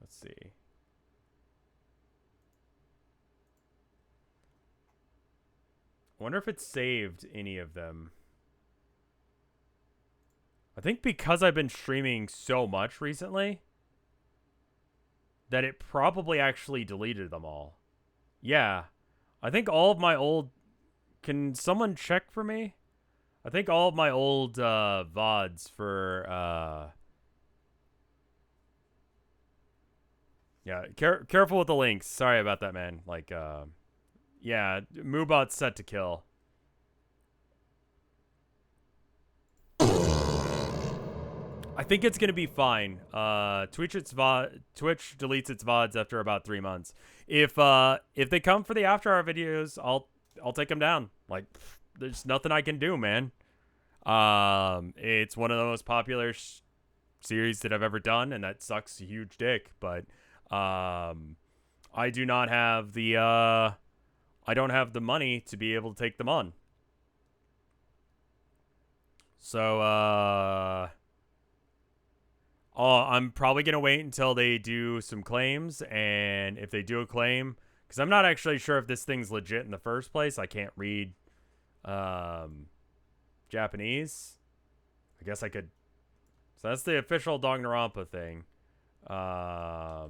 let's see. I wonder if it saved any of them. I think because I've been streaming so much recently that it probably actually deleted them all. Yeah. I think all of my old... Can someone check for me? I think all of my old VODs for... Yeah, careful with the links. Sorry about that, man. Like, yeah, Moobot's set to kill. I think it's gonna be fine. Twitch deletes its VODs after about 3 months. If they come for the after hour videos, I'll take them down. Like, there's nothing I can do, man. It's one of the most popular series that I've ever done, and that sucks a huge dick. But I do not have the I don't have the money to be able to take them on. So I'm probably going to wait until they do some claims, and if they do a claim, because I'm not actually sure if this thing's legit in the first place. I can't read Japanese. I guess I could. So that's the official Danganronpa thing. All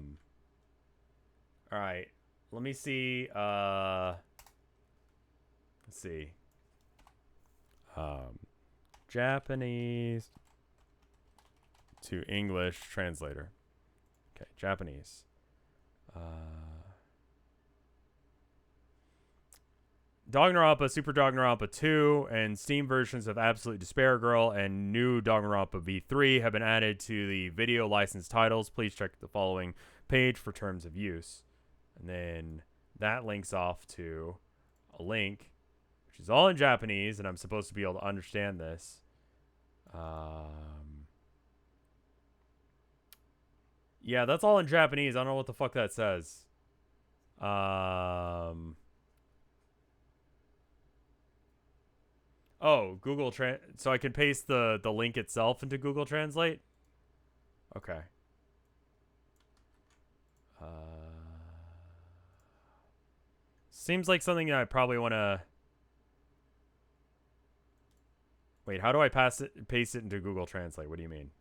right. Let me see. Let's see. Japanese to English translator. Okay, Japanese. Danganronpa, Super Danganronpa 2, and Steam versions of Absolute Despair Girl and new Danganronpa V3 have been added to the video licensed titles. Please check the following page for terms of use. And then that links off to a link, which is all in Japanese, and I'm supposed to be able to understand this. Yeah, that's all in Japanese. I don't know what the fuck that says. Oh, Google so I can paste the link itself into Google Translate? Okay. Seems like something that I probably want to... Wait, how do I paste it into Google Translate? What do you mean?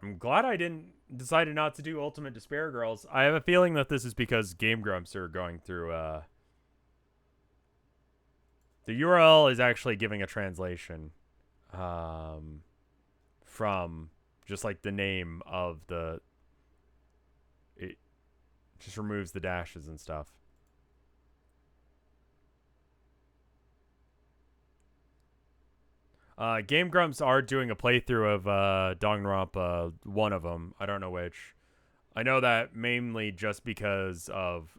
I'm glad I didn't decided not to do Ultimate Despair Girls. I have a feeling that this is because Game Grumps are going through the URL is actually giving a translation from just like the name of the it just removes the dashes and stuff. Game Grumps are doing a playthrough of Danganronpa, one of them. I don't know which. I know that mainly just because of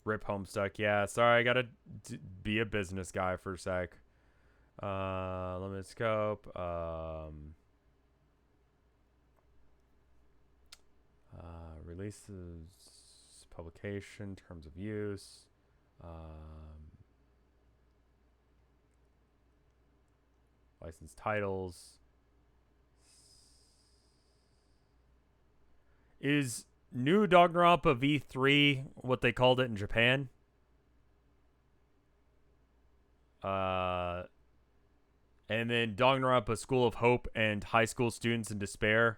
Rip Homestuck. Yeah, sorry, I gotta be a business guy for a sec. Limited scope. Releases, publication, terms of use. Licensed titles. Is new Danganronpa V3 what they called it in Japan? And then Danganronpa School of Hope and High School Students in Despair.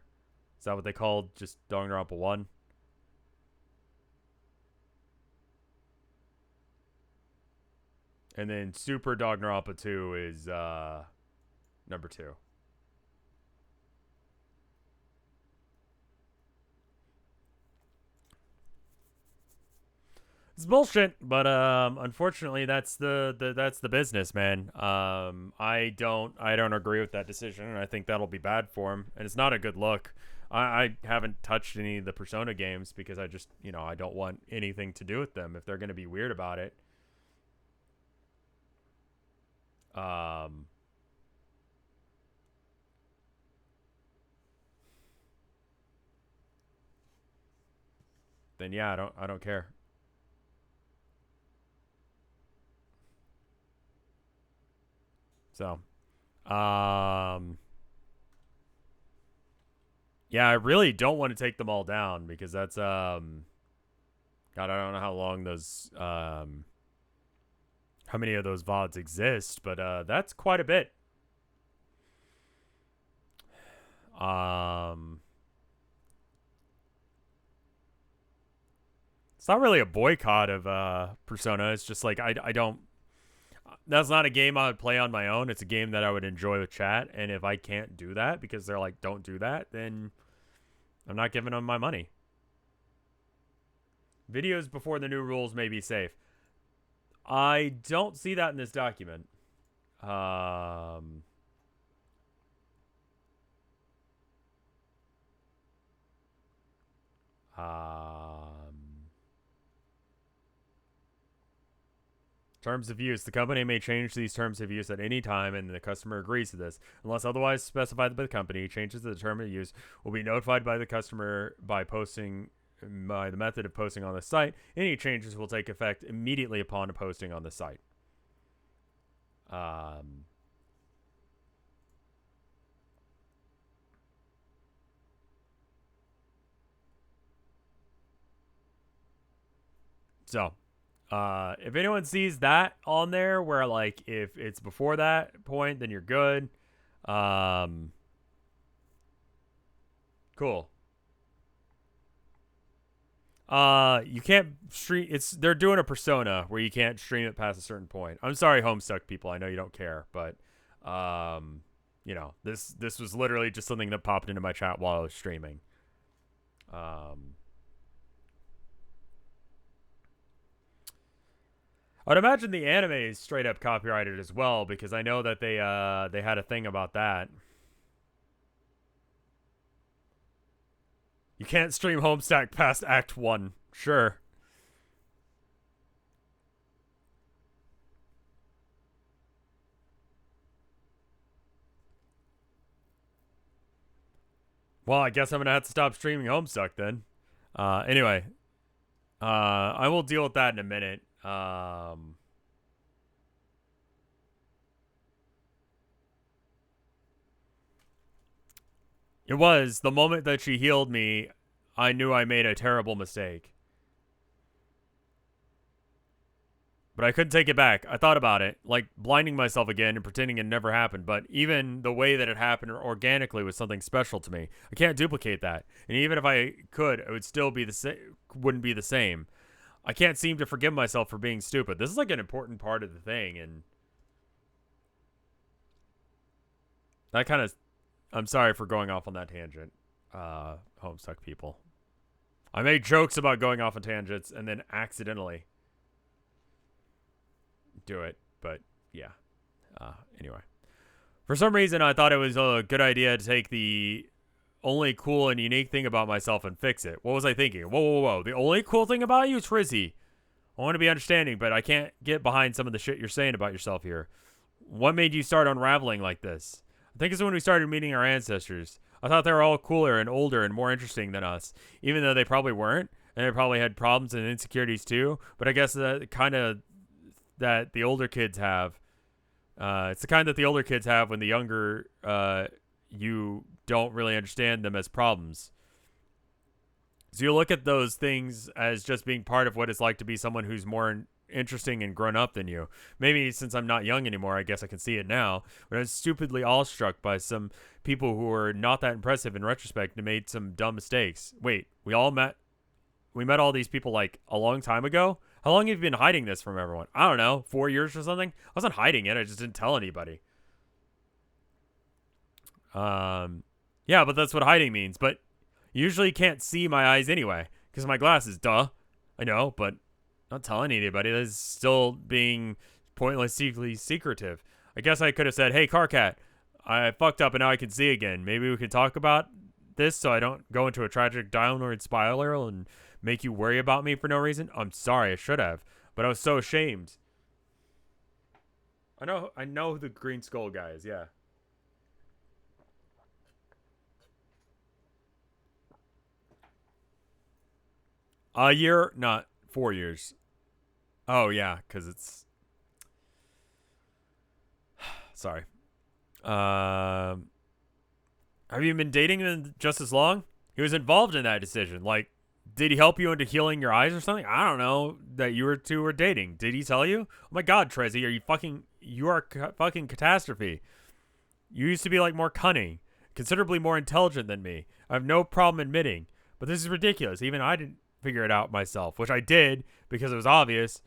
Is that what they called just Danganronpa 1? And then Super Danganronpa 2 is number 2. It's bullshit, but unfortunately that's the business, man. I don't agree with that decision, and I think that'll be bad for him, and it's not a good look. I haven't touched any of the Persona games because I just, I don't want anything to do with them if they're going to be weird about it. Then yeah, I don't care. So, yeah, I really don't want to take them all down because that's God, I don't know how long those how many of those VODs exist, but that's quite a bit. It's not really a boycott of Persona. It's just like I don't. That's not a game I would play on my own. It's a game that I would enjoy with chat. And if I can't do that because they're like, don't do that, then I'm not giving them my money. Videos before the new rules may be safe. I don't see that in this document. Terms of use. The company may change these terms of use at any time, and the customer agrees to this. Unless otherwise specified by the company, changes to the term of use will be notified by the customer by the method of posting on the site. Any changes will take effect immediately upon posting on the site. So, if anyone sees that on there, where like if it's before that point, then you're good. Cool. You can't stream. They're doing a Persona where you can't stream it past a certain point. I'm sorry, Homestuck people. I know you don't care, but this was literally just something that popped into my chat while I was streaming. I'd imagine the anime is straight up copyrighted as well because I know that they had a thing about that. You can't stream Homestuck past Act 1. Sure. Well, I guess I'm gonna have to stop streaming Homestuck then. Anyway, I will deal with that in a minute. It was the moment that she healed me, I knew I made a terrible mistake. But I couldn't take it back. I thought about it, like blinding myself again and pretending it never happened. But even the way that it happened organically was something special to me. I can't duplicate that. And even if I could, it would still be the same. Wouldn't be the same. I can't seem to forgive myself for being stupid. This is like an important part of the thing, and that kind of. I'm sorry for going off on that tangent, Homestuck people. I made jokes about going off on tangents and then accidentally do it, but yeah. Anyway, for some reason I thought it was a good idea to take the only cool and unique thing about myself and fix it. What was I thinking? Whoa. The only cool thing about you is Trizzy. I want to be understanding, but I can't get behind some of the shit you're saying about yourself here. What made you start unraveling like this? I think it's when we started meeting our ancestors. I thought they were all cooler and older and more interesting than us, even though they probably weren't, and they probably had problems and insecurities too. But I guess that kind of that the older kids have. It's the kind that the older kids have when the younger you don't really understand them as problems. So you look at those things as just being part of what it's like to be someone who's more interesting and grown up than you. Maybe since I'm not young anymore, I guess I can see it now. But I was stupidly awestruck by some people who were not that impressive in retrospect and made some dumb mistakes. Wait, we met all these people like a long time ago? How long have you been hiding this from everyone? I don't know, 4 years or something? I wasn't hiding it, I just didn't tell anybody. Yeah, but that's what hiding means. But you usually can't see my eyes anyway, because of my glasses, duh. I know, but not telling anybody. That's still being pointlessly secretive. I guess I could have said, hey, Carcat, I fucked up and now I can see again. Maybe we could talk about this so I don't go into a tragic downward spiral and make you worry about me for no reason. I'm sorry, I should have, but I was so ashamed. I know who the Green Skull guy is, yeah. A year, not 4 years. Oh, yeah, because it's... Sorry. Have you been dating him just as long? He was involved in that decision. Like, did he help you into healing your eyes or something? I don't know that you two were dating. Did he tell you? Oh my God, Trezzy, you are fucking catastrophe. You used to be like more cunning, considerably more intelligent than me. I have no problem admitting, but this is ridiculous. Even I didn't figure it out myself, which I did because it was obvious.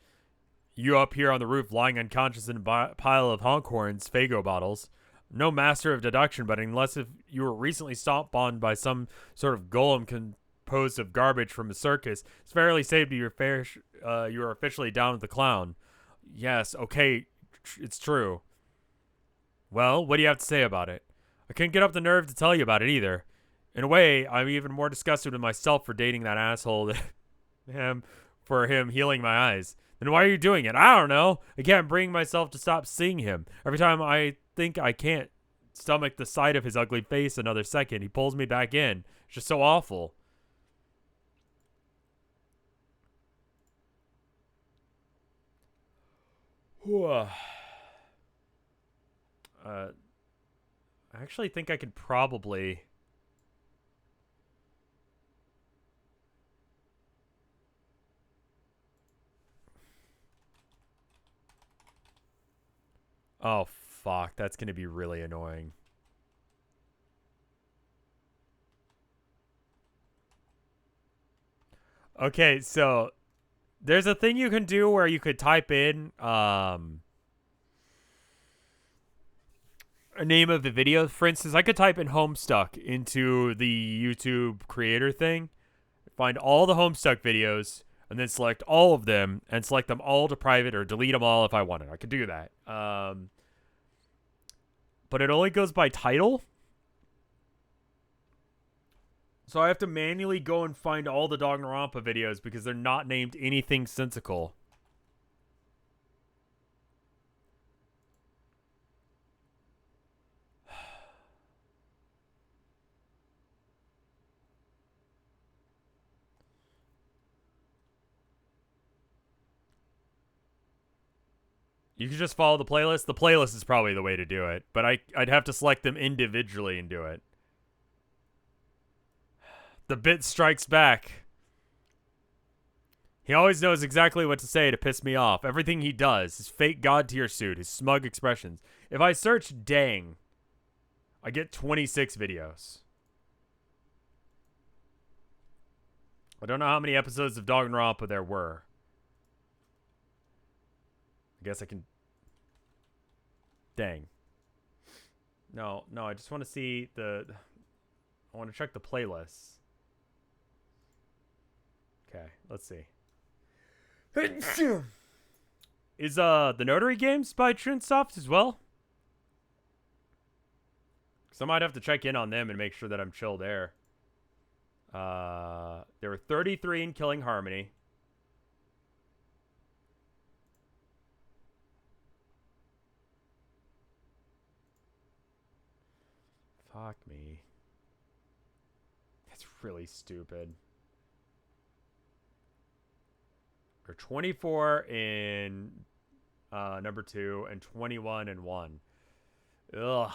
You up here on the roof lying unconscious in a pile of Honkhorn's Fago bottles. No master of deduction, but unless if you were recently stomped on by some sort of golem composed of garbage from a circus, it's fairly safe to you're officially down with the clown. Yes, okay, it's true. Well, what do you have to say about it? I couldn't get up the nerve to tell you about it either. In a way, I'm even more disgusted with myself for dating that asshole than for him healing my eyes. Then why are you doing it? I don't know. I can't bring myself to stop seeing him. Every time I think I can't stomach the sight of his ugly face another second, he pulls me back in. It's just so awful. I actually think I could probably... Oh, fuck. That's going to be really annoying. Okay, so there's a thing you can do where you could type in a name of the video. For instance, I could type in Homestuck into the YouTube creator thing, find all the Homestuck videos, and then select all of them and select them all to private or delete them all if I wanted. I could do that. But it only goes by title. So I have to manually go and find all the Dognarampa videos because they're not named anything sensical. You could just follow the playlist. The playlist is probably the way to do it, but I'd have to select them individually and do it. The bit strikes back. He always knows exactly what to say to piss me off. Everything he does, his fake god tier suit, his smug expressions. If I search dang, I get 26 videos. I don't know how many episodes of Danganronpa there were. I guess I can... Dang. No, I just want to see the... I want to check the playlists. Okay, let's see. Is the Notary games by Trinsoft as well? Because I might have to check in on them and make sure that I'm chill there. There were 33 in Killing Harmony. Fuck me. That's really stupid. Or 24 in number 2 and 21 in 1. Ugh.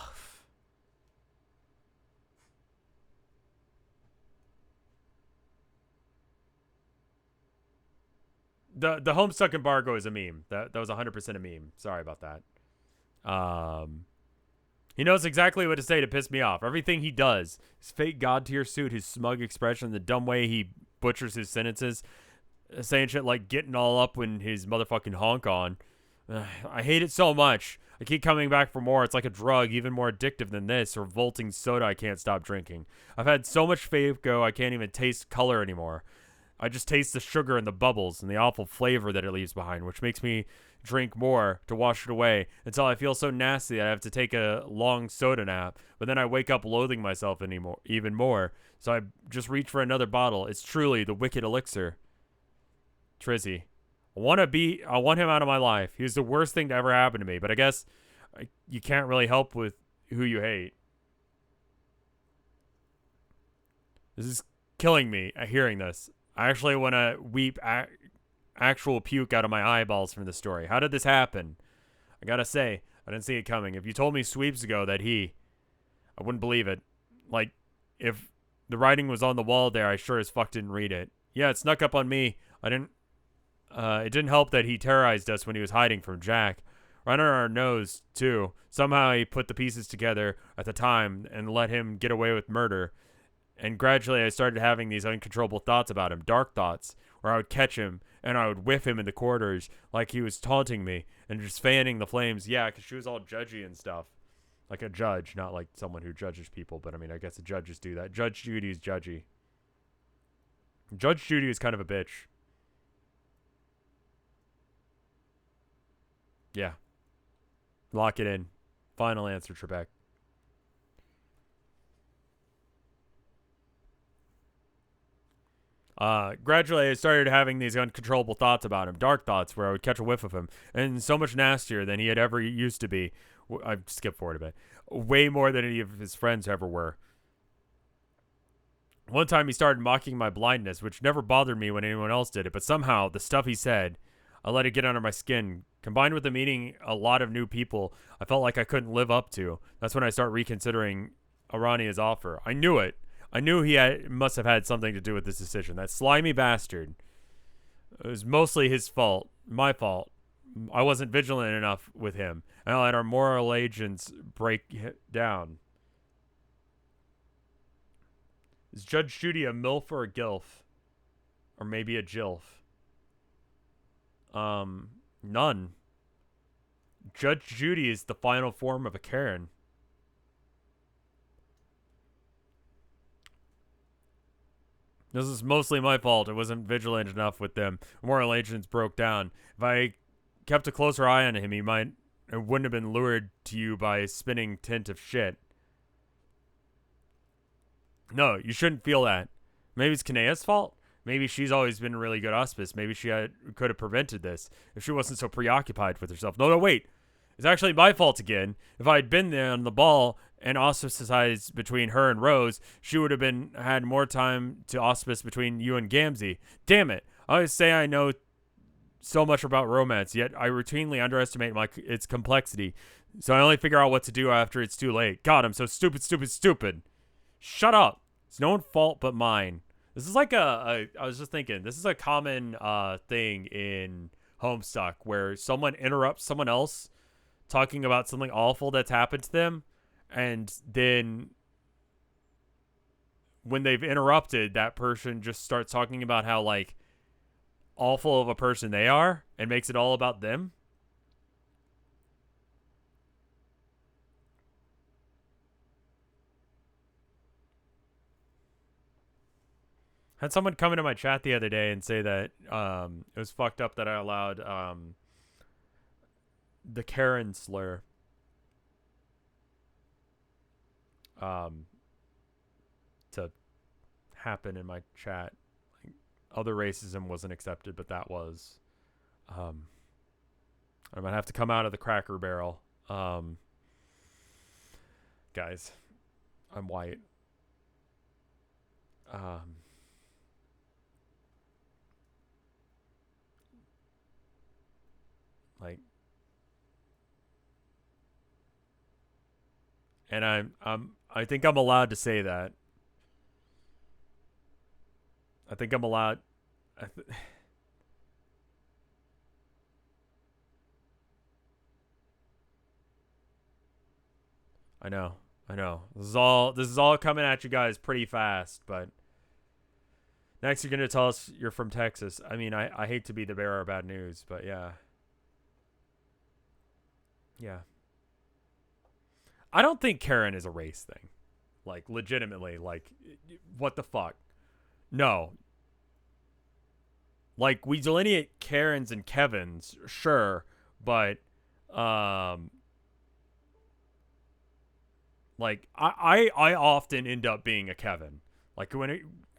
The Homestuck embargo is a meme. That was 100% a meme. Sorry about that. He knows exactly what to say to piss me off. Everything he does, his fake god tier suit, his smug expression, the dumb way he butchers his sentences, saying shit like getting all up when his motherfucking honk on. I hate it so much. I keep coming back for more. It's like a drug, even more addictive than this, or revolting soda I can't stop drinking. I've had so much Faygo I can't even taste color anymore. I just taste the sugar and the bubbles and the awful flavor that it leaves behind, which makes me drink more to wash it away until I feel so nasty that I have to take a long soda nap. But then I wake up loathing myself even more. So I just reach for another bottle. It's truly the wicked elixir. Trizzy. I want him out of my life. He was the worst thing to ever happen to me. But I guess you can't really help with who you hate. This is killing me hearing this. I actually want to weep actual puke out of my eyeballs from this story. How did this happen? I gotta say, I didn't see it coming. If you told me sweeps ago that I wouldn't believe it. Like, if the writing was on the wall there, I sure as fuck didn't read it. Yeah, it snuck up on me. It didn't help that he terrorized us when he was hiding from Jack. Right under our nose, too. Somehow he put the pieces together at the time and let him get away with murder. And gradually I started having these uncontrollable thoughts about him, dark thoughts, where I would catch him and I would whiff him in the corridors like he was taunting me and just fanning the flames. Yeah, because she was all judgy and stuff. Like a judge, not like someone who judges people, but I mean, I guess the judges do that. Judge Judy is judgy. Judge Judy is kind of a bitch. Yeah. Lock it in. Final answer, Trebek. Gradually, I started having these uncontrollable thoughts about him, dark thoughts where I would catch a whiff of him, and so much nastier than he had ever used to be. I skipped forward a bit. Way more than any of his friends ever were. One time he started mocking my blindness, which never bothered me when anyone else did it, but somehow, the stuff he said, I let it get under my skin. Combined with the meeting a lot of new people, I felt like I couldn't live up to. That's when I started reconsidering Arania's offer. I knew it. I knew must have had something to do with this decision. That slimy bastard. It was mostly his fault. My fault. I wasn't vigilant enough with him. And I let our moral agents break down. Is Judge Judy a MILF or a GILF? Or maybe a JILF? None. Judge Judy is the final form of a Karen. This is mostly my fault. I wasn't vigilant enough with them. Moral agents broke down. If I kept a closer eye on him, I wouldn't have been lured to you by a spinning tint of shit. No, you shouldn't feel that. Maybe it's Kanea's fault. Maybe she's always been a really good auspice. Maybe she could have prevented this if she wasn't so preoccupied with herself. No, wait. It's actually my fault again. If I had been there on the ball and ostracized between her and Rose, she would have had more time to auspice between you and Gamzee. Damn it. I always say I know so much about romance, yet I routinely underestimate its complexity. So I only figure out what to do after it's too late. God, I'm so stupid. Shut up. It's no one's fault but mine. This is like I was just thinking, this is a common thing in Homestuck where someone interrupts someone else talking about something awful that's happened to them, and then when they've interrupted, that person just starts talking about how like awful of a person they are and makes it all about them. Had someone come into my chat the other day and say that it was fucked up that I allowed the Karen slur to happen in my chat. Like, other racism wasn't accepted, but that was. I might have to come out of the Cracker Barrel. Guys, I'm white. Like, and I think I'm allowed to say that. I think I'm allowed. I know. I know. This is all coming at you guys pretty fast, but next you're gonna tell us you're from Texas. I mean, I hate to be the bearer of bad news, but yeah. Yeah. I don't think Karen is a race thing. Like, legitimately, like, what the fuck? No. Like, we delineate Karens and Kevins, sure, but like I often end up being a Kevin. Like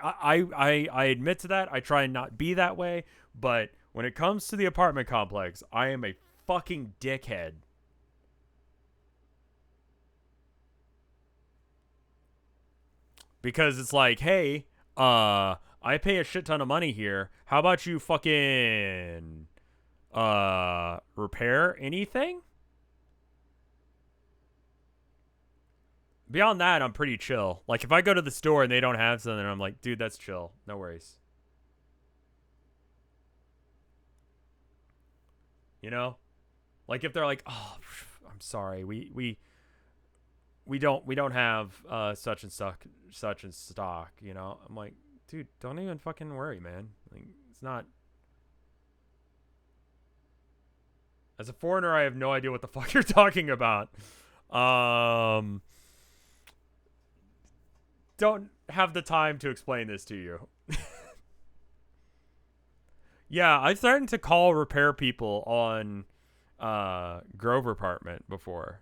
I admit to that. I try and not be that way, but when it comes to the apartment complex, I am a fucking dickhead. Because it's like, hey, I pay a shit ton of money here. How about you fucking repair anything? Beyond that, I'm pretty chill. Like, if I go to the store and they don't have something, I'm like, dude, that's chill. No worries. You know? Like, if they're like, oh, I'm sorry, we don't have such and such in stock, you know? I'm like, dude, don't even fucking worry, man. Like, it's not. As a foreigner, I have no idea what the fuck you're talking about. Don't have the time to explain this to you. Yeah, I've started to call repair people on Grover Apartment before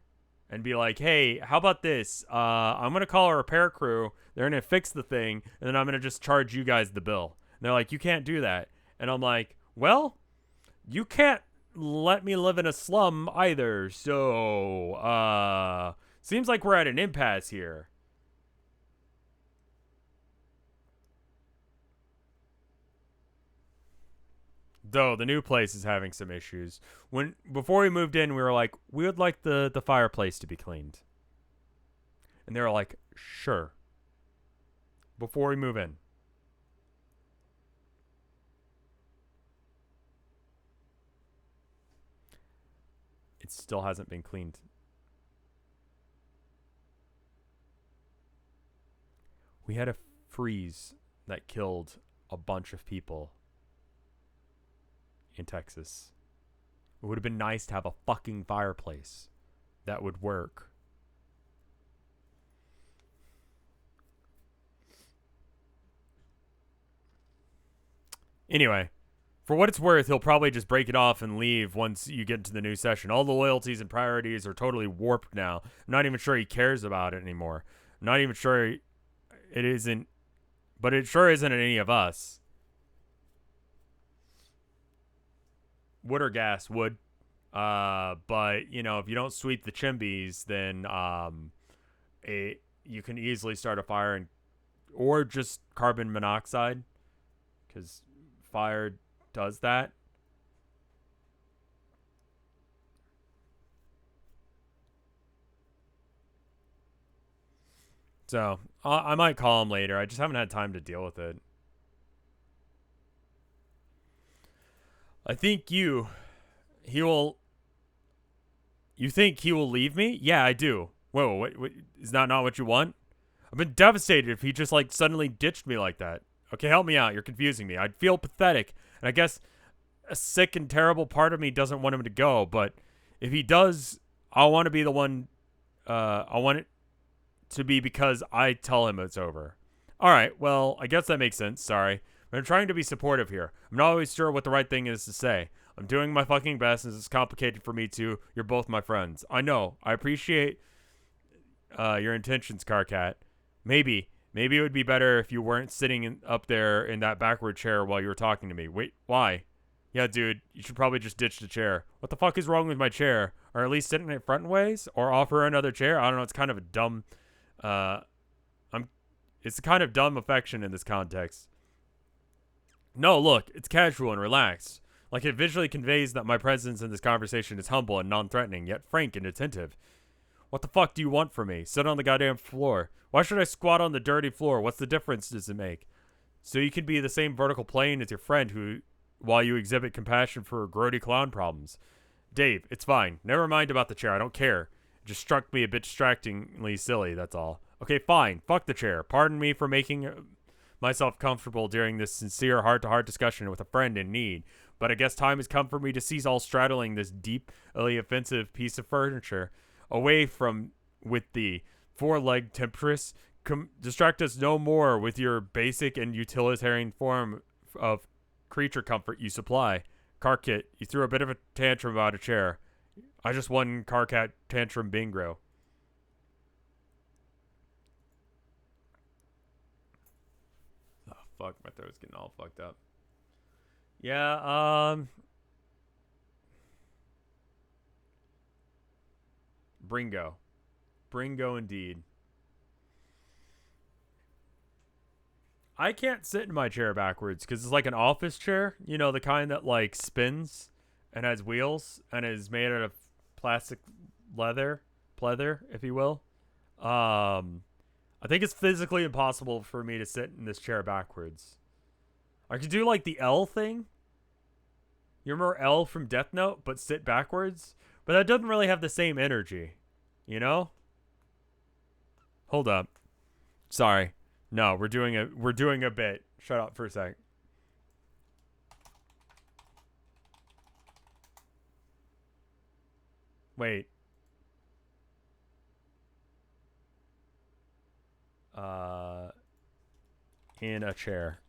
and be like, hey, how about this? I'm going to call a repair crew. They're going to fix the thing, and then I'm going to just charge you guys the bill. And they're like, you can't do that. And I'm like, well, you can't let me live in a slum either. So, seems like we're at an impasse here. Though the new place is having some issues. Before we moved in, we were like, we would like the fireplace to be cleaned. And they were like, sure. Before we move in. It still hasn't been cleaned. We had a freeze that killed a bunch of people in Texas. It would have been nice to have a fucking fireplace that would work. Anyway, for what it's worth, he'll probably just break it off and leave once you get into the new session. All the loyalties and priorities are totally warped now. I'm not even sure he cares about it anymore. I'm not even sure it isn't, but it sure isn't in any of us. Wood or gas? Wood. But you know, if you don't sweep the chimneys, then you can easily start a fire, or just carbon monoxide, because fire does that. So I might call him later. I just haven't had time to deal with it. I think he will. You think he will leave me? Yeah, I do. Whoa, what is that not what you want? I've been devastated if he just like suddenly ditched me like that. Okay, help me out. You're confusing me. I'd feel pathetic, and I guess a sick and terrible part of me doesn't want him to go. But if he does, I want to be the one. I want it to be because I tell him it's over. All right. Well, I guess that makes sense. Sorry. But I'm trying to be supportive here. I'm not always sure what the right thing is to say. I'm doing my fucking best, and it's complicated for me too. You're both my friends. I know. I appreciate your intentions, Carcat. Maybe it would be better if you weren't sitting up there in that backward chair while you were talking to me. Wait, why? Yeah, dude, you should probably just ditch the chair. What the fuck is wrong with my chair? Or at least sit in it front ways? Or offer another chair? I don't know. It's kind of a dumb... It's a kind of dumb affection in this context. No, look, it's casual and relaxed. Like it visually conveys that my presence in this conversation is humble and non-threatening, yet frank and attentive. What the fuck do you want from me? Sit on the goddamn floor. Why should I squat on the dirty floor? What's the difference does it make? So you can be the same vertical plane as your friend who, while you exhibit compassion for grody clown problems. Dave, it's fine. Never mind about the chair. I don't care. It just struck me a bit distractingly silly, that's all. Okay, fine. Fuck the chair. Pardon me for making myself comfortable during this sincere heart-to-heart discussion with a friend in need. But I guess time has come for me to cease all straddling this deeply offensive piece of furniture. Away from with the four-legged temptress. Distract us no more with your basic and utilitarian form of creature comfort you supply. Carkit, you threw a bit of a tantrum about a chair. I just won Carcat tantrum bingo. Oh, fuck, my throat's getting all fucked up. Yeah, Bringo. Bringo indeed. I can't sit in my chair backwards because it's like an office chair. You know, the kind that like spins and has wheels and is made out of plastic pleather, if you will. I think it's physically impossible for me to sit in this chair backwards. I could do like the L thing. You remember L from Death Note, but sit backwards? But that doesn't really have the same energy, you know? Hold up. Sorry. No, we're doing a bit. Shut up for a sec. Wait. In a chair.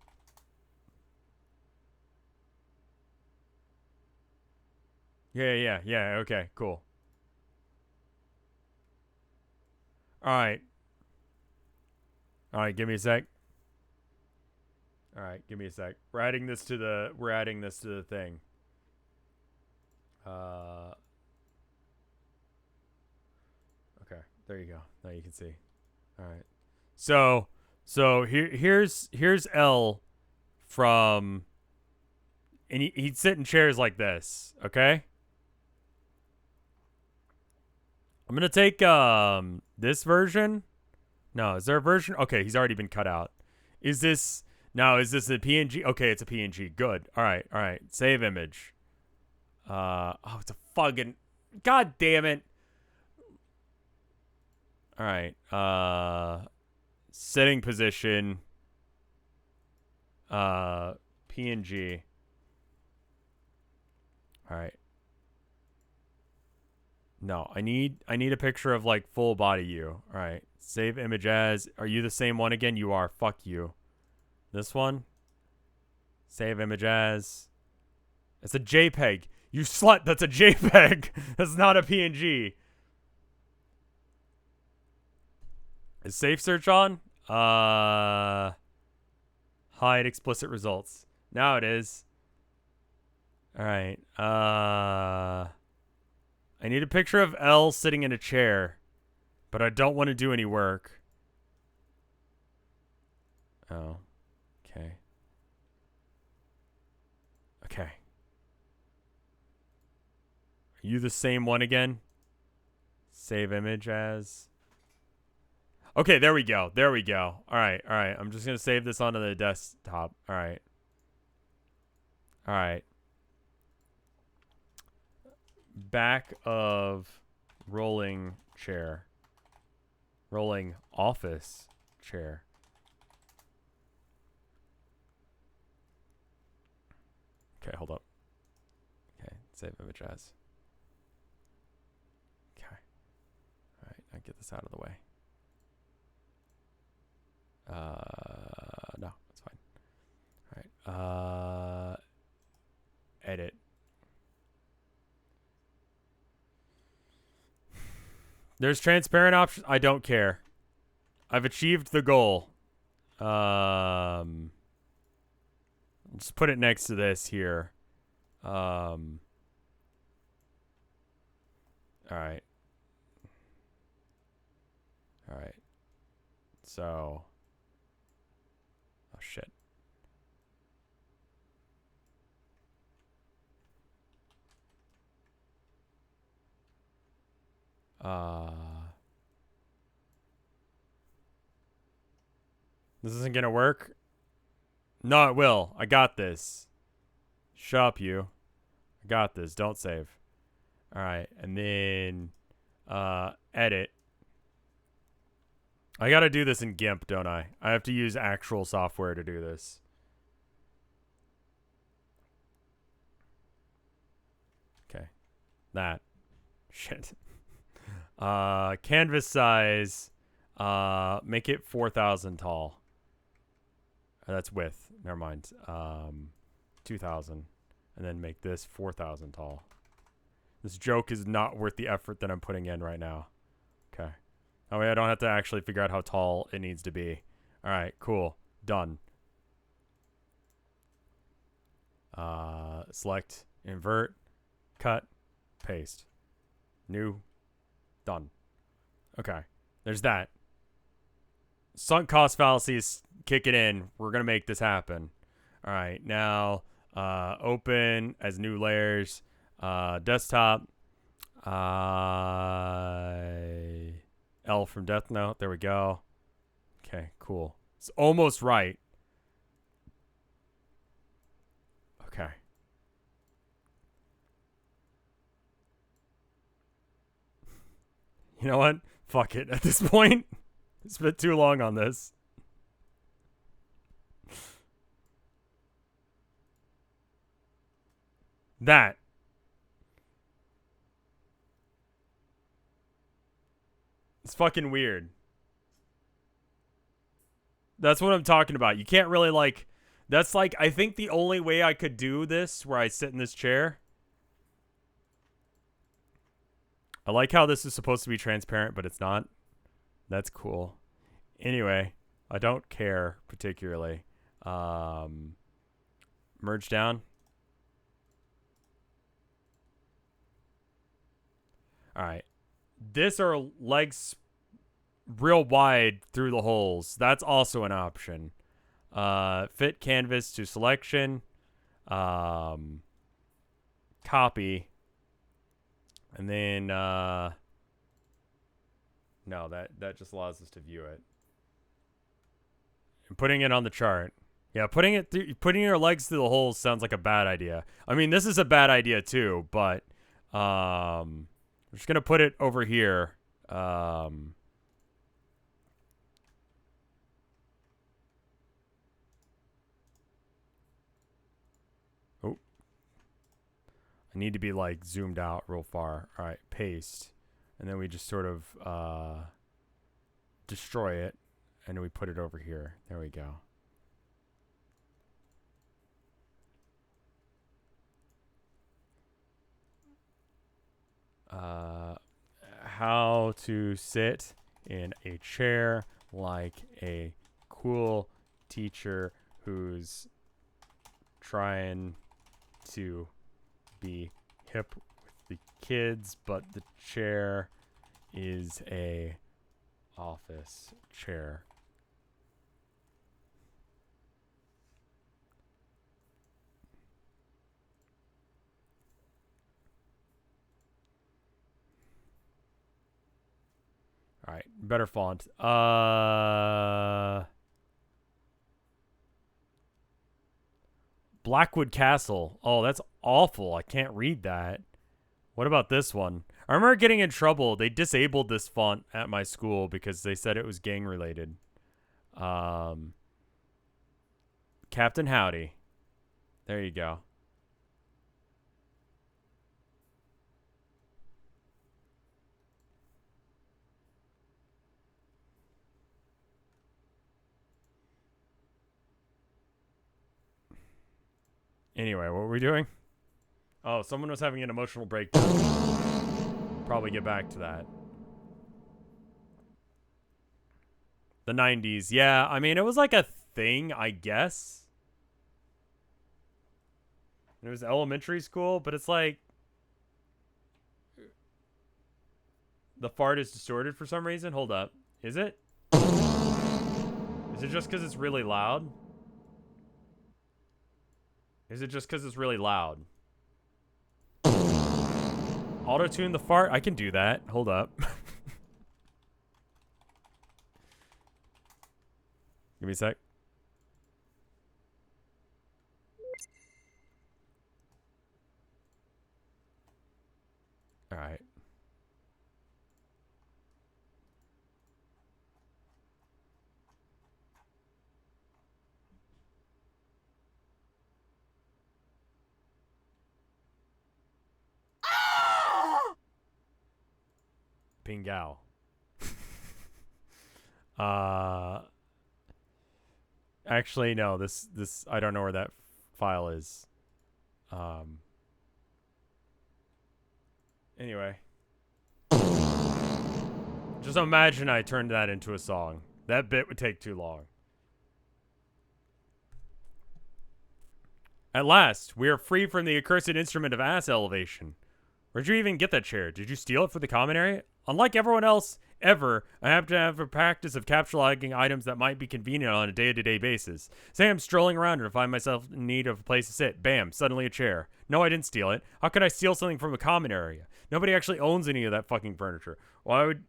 Yeah, okay, cool. Alright, give me a sec. Alright, give me a sec. We're adding this to the thing. Okay, there you go. Now you can see. Alright. So here's L from, and he'd sit in chairs like this, okay? I'm gonna take this version. No, is there a version? Okay, he's already been cut out. Is this a PNG? Okay, it's a PNG. Good. All right. Save image. Oh, it's a fucking, god damn it. All right. Setting position. PNG. All right. No, I need a picture of like full body you. All right. Save image as. Are you the same one again? You are. Fuck you. This one. Save image as. It's a JPEG. You slut. That's a JPEG. That's not a PNG. Is safe search on? Hide explicit results. Now it is. All right. I need a picture of L sitting in a chair, but I don't want to do any work. Oh, okay. Okay. Are you the same one again? Save image as. Okay, there we go. All right. I'm just going to save this onto the desktop. All right. back of rolling chair. Rolling office chair. Okay, hold up. Okay, save image as. Okay. Alright, now get this out of the way. No, that's fine. Alright, edit. There's transparent options. I don't care. I've achieved the goal. Just put it next to this here. All right. All right. So. Oh, shit. This isn't gonna work. No, it will. I got this. Shut up, you. I got this. Don't save. All right, and then edit. I gotta do this in GIMP, don't I? I have to use actual software to do this. Okay, that shit. Canvas size. Make it 4,000 tall. That's width. Never mind. 2,000, and then make this 4,000 tall. This joke is not worth the effort that I'm putting in right now. Okay. That way I don't have to actually figure out how tall it needs to be. All right, cool. Done. Select, invert, cut, paste. New. Done. Okay. There's that. Sunk cost fallacy is kicking in. We're going to make this happen. All right. Now, open as new layers. Desktop. L from Death Note. There we go. Okay, cool. It's almost right. Okay. You know what? Fuck it at this point. It's been too long on this. That. It's fucking weird. That's what I'm talking about. You can't really, like... That's, like, I think the only way I could do this, where I sit in this chair... I like how this is supposed to be transparent, but it's not. That's cool. Anyway, I don't care particularly. Merge down. All right. This are legs real wide through the holes. That's also an option. Fit canvas to selection. Copy. And then, no, that just allows us to view it. And putting it on the chart. Yeah, putting your legs through the holes sounds like a bad idea. I mean, this is a bad idea too, but, I'm just going to put it over here. Oh. I need to be, like, zoomed out real far. All right, paste. And then we just sort of destroy it. And then we put it over here. There we go. How to sit in a chair like a cool teacher who's trying to be hip with the kids, but the chair is a office chair. All right, better font. Blackwood Castle. Oh, that's awful. I can't read that. What about this one? I remember getting in trouble. They disabled this font at my school because they said it was gang related. Captain Howdy. There you go. Anyway, what were we doing? Oh, someone was having an emotional breakdown. Probably get back to that. The 90s. Yeah, I mean, it was like a thing, I guess. It was elementary school, but it's like the fart is distorted for some reason. Hold up. Is it? Is it just because it's really loud? Is it just because it's really loud? Auto-tune the fart? I can do that. Hold up. Give me a sec. All right. Pingao. Actually, no. This I don't know where that file is. Anyway. Just imagine I turned that into a song. That bit would take too long. At last, we are free from the accursed instrument of ass elevation. Where'd you even get that chair? Did you steal it for the common area? Unlike everyone else, ever, I happen to have a practice of cataloging items that might be convenient on a day-to-day basis. Say I'm strolling around and find myself in need of a place to sit. Bam, suddenly a chair. No, I didn't steal it. How could I steal something from a common area? Nobody actually owns any of that fucking furniture. Why would...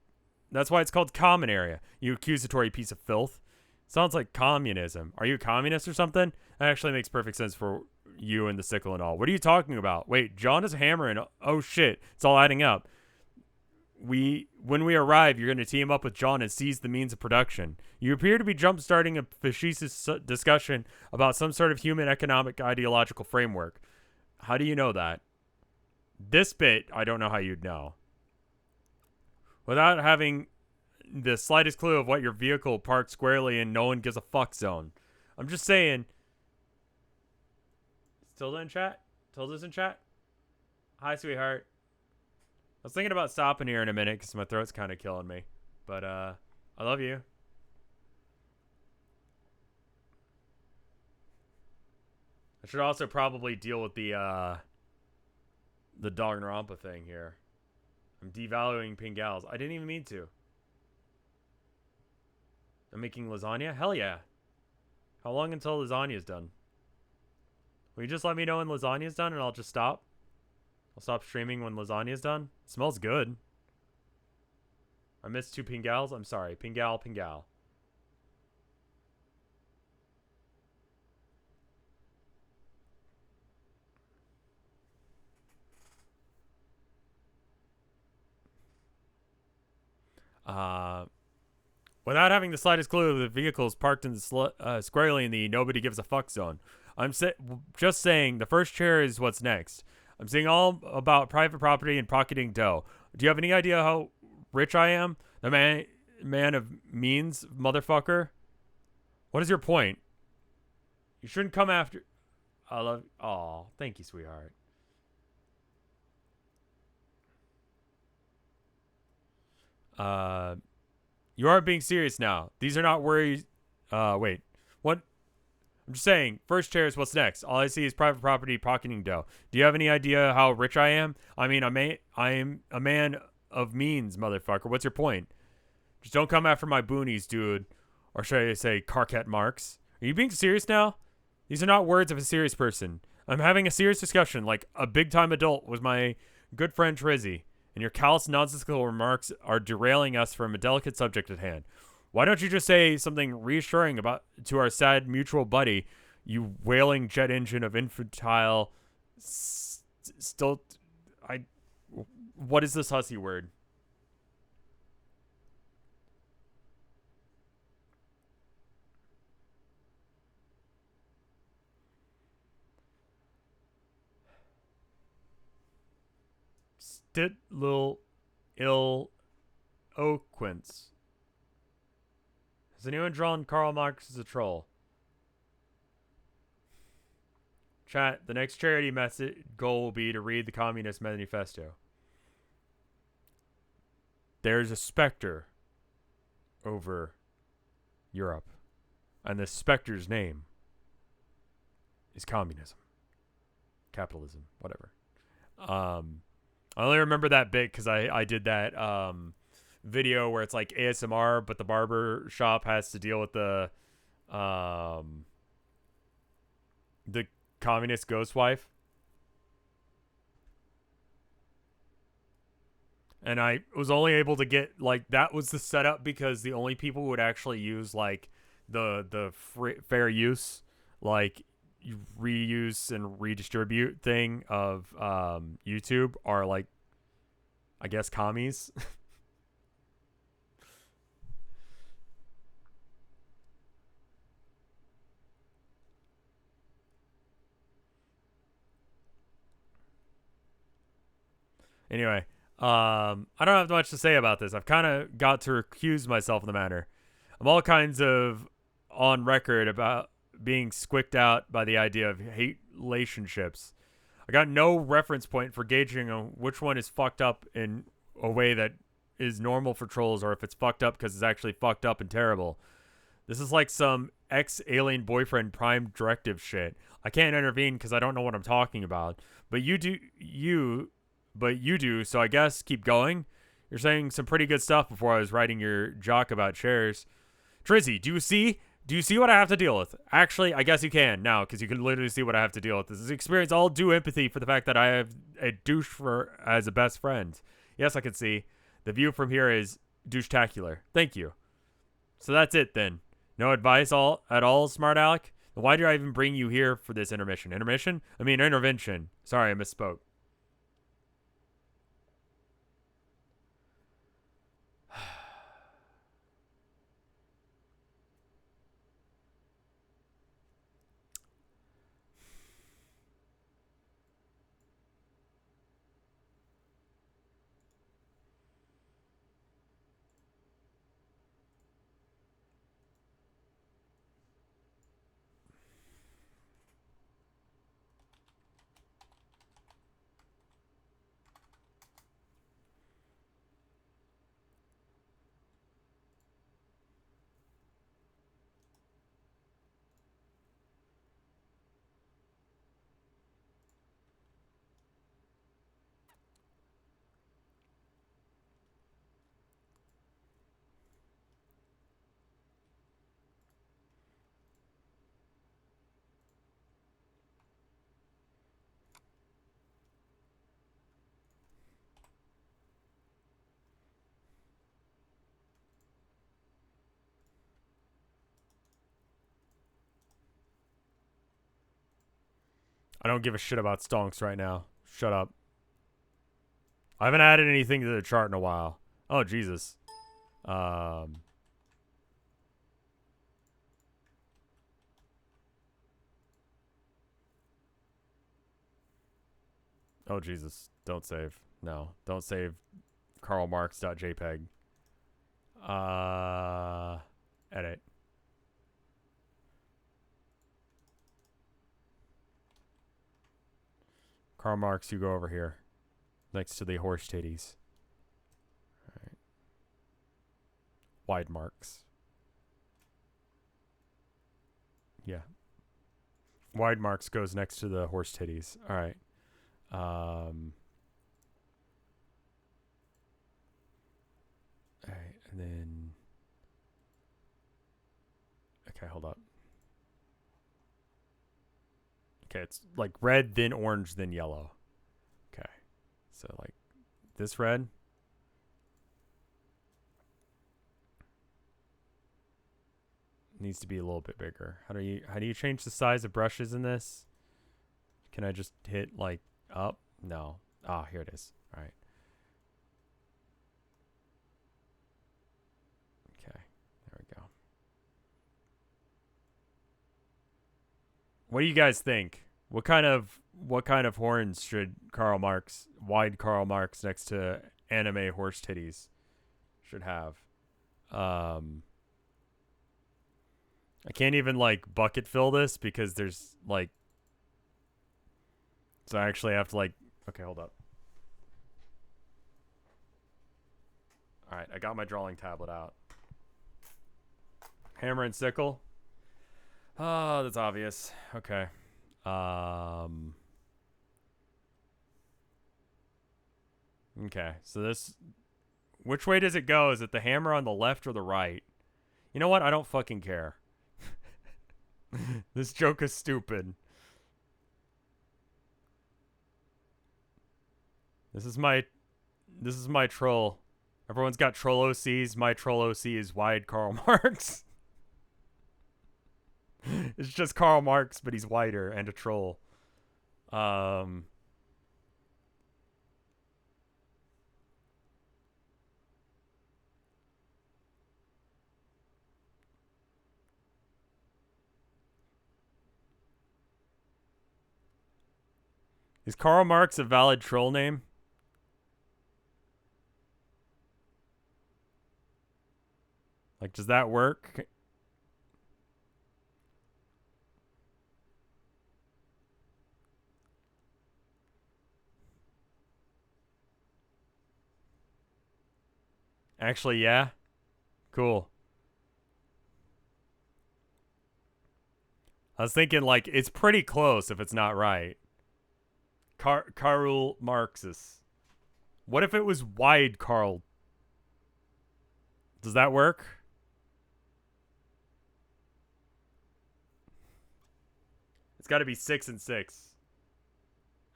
That's why it's called common area, you accusatory piece of filth. Sounds like communism. Are you a communist or something? That actually makes perfect sense for you and the sickle and all. What are you talking about? Wait, John is a hammer and... Oh shit, it's all adding up. When we arrive, you're going to team up with John and seize the means of production. You appear to be jump-starting a facetious discussion about some sort of human economic ideological framework. How do you know that? This bit, I don't know how you'd know. Without having the slightest clue of what your vehicle parked squarely in no one gives a fuck zone. I'm just saying. Is Tilda in chat? Tilda's in chat? Hi, sweetheart. I was thinking about stopping here in a minute because my throat's kind of killing me. But, I love you. I should also probably deal with the Dognarampa thing here. I'm devaluing Pingals. I didn't even mean to. I'm making lasagna? Hell yeah. How long until lasagna's done? Will you just let me know when lasagna's done and I'll just stop? I'll stop streaming when lasagna's done. It smells good. I missed 2 Pingals. I'm sorry. Pingal. Without having the slightest clue, the vehicle is parked in the squarely in the nobody gives a fuck zone. I'm just saying the first chair is what's next. I'm saying all about private property and pocketing dough. Do you have any idea how rich I am? The man of means, motherfucker. What is your point? You shouldn't come after... I love... Aw, thank you, sweetheart. You aren't being serious now. These are not worries. Wait. What? I'm just saying, first chair is what's next. All I see is private property pocketing dough. Do you have any idea how rich I am? I mean, I am a man of means, motherfucker. What's your point? Just don't come after my boonies, dude. Or should I say Carcat Marks? Are you being serious now? These are not words of a serious person. I'm having a serious discussion like a big-time adult with my good friend Trizzy. And your callous, nonsensical remarks are derailing us from a delicate subject at hand. Why don't you just say something reassuring to our sad mutual buddy, you wailing jet engine of infantile... What is this hussy word? Lil ill oquence. Has anyone drawn Karl Marx as a troll? Chat, the next charity message goal will be to read the Communist Manifesto. There's a specter over Europe, and the specter's name is communism, capitalism, whatever. I only remember that bit because I did that video where it's like ASMR, but the barber shop has to deal with the communist ghost wife. And I was only able to get, like, that was the setup because the only people who would actually use, like, the fair use, like, reuse and redistribute thing of YouTube are, like, I guess, commies. Anyway, I don't have much to say about this. I've kind of got to recuse myself in the matter. I'm all kinds of on record about being squicked out by the idea of hate relationships. I got no reference point for gauging on which one is fucked up in a way that is normal for trolls or if it's fucked up because it's actually fucked up and terrible. This is like some ex-alien boyfriend prime directive shit. I can't intervene because I don't know what I'm talking about. But you do, so I guess keep going. You're saying some pretty good stuff before I was writing your jock about chairs. Trizzy, do you see? Do you see what I have to deal with? Actually, I guess you can now, because you can literally see what I have to deal with. This is experience all due empathy for the fact that I have a douche as a best friend. Yes, I can see. The view from here is douche-tacular. Thank you. So that's it, then. No advice at all, smart Alec? Why did I even bring you here for this intermission? Intermission? I mean, intervention. Sorry, I misspoke. I don't give a shit about stonks right now. Shut up. I haven't added anything to the chart in a while. Oh, Jesus. Oh, Jesus. Don't save. No. Don't save karlmarx.jpg. Edit. Karl Marx, you go over here. Next to the horse titties. Alright. Wide marks. Yeah. Wide marks goes next to the horse titties. Alright. Alright, and then... Okay, hold up. Okay, it's like red, then orange, then yellow. Okay. So like this red. Needs to be a little bit bigger. How do you change the size of brushes in this? Can I just hit like up? No. Ah, here it is. All right. What do you guys think? What kind of horns should wide Karl Marx next to anime horse titties should have? I can't even like bucket fill this because there's like, so I actually have to like, okay, hold up. All right, I got my drawing tablet out. Hammer and sickle. Oh, that's obvious. Okay. Okay, so this, which way does it go? Is it the hammer on the left or the right? You know what? I don't fucking care. This joke is stupid. This is my troll. Everyone's got troll OCs. My troll OC is wide Karl Marx. It's just Karl Marx, but he's wider and a troll. Is Karl Marx a valid troll name? Like, does that work? Actually, yeah. Cool. I was thinking, like, it's pretty close if it's not right. Karl Marxus. What if it was wide Karl? Does that work? It's got to be 6 and 6.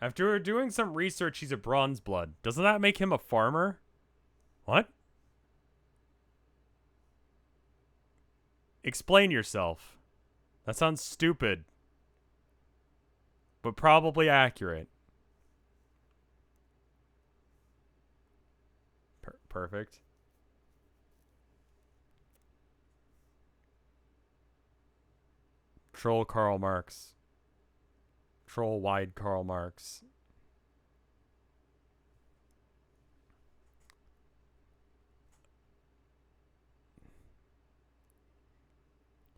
After doing some research, he's a bronze blood. Doesn't that make him a farmer? What? Explain yourself. That sounds stupid. But probably accurate. Perfect. Troll Karl Marx. Troll wide Karl Marx.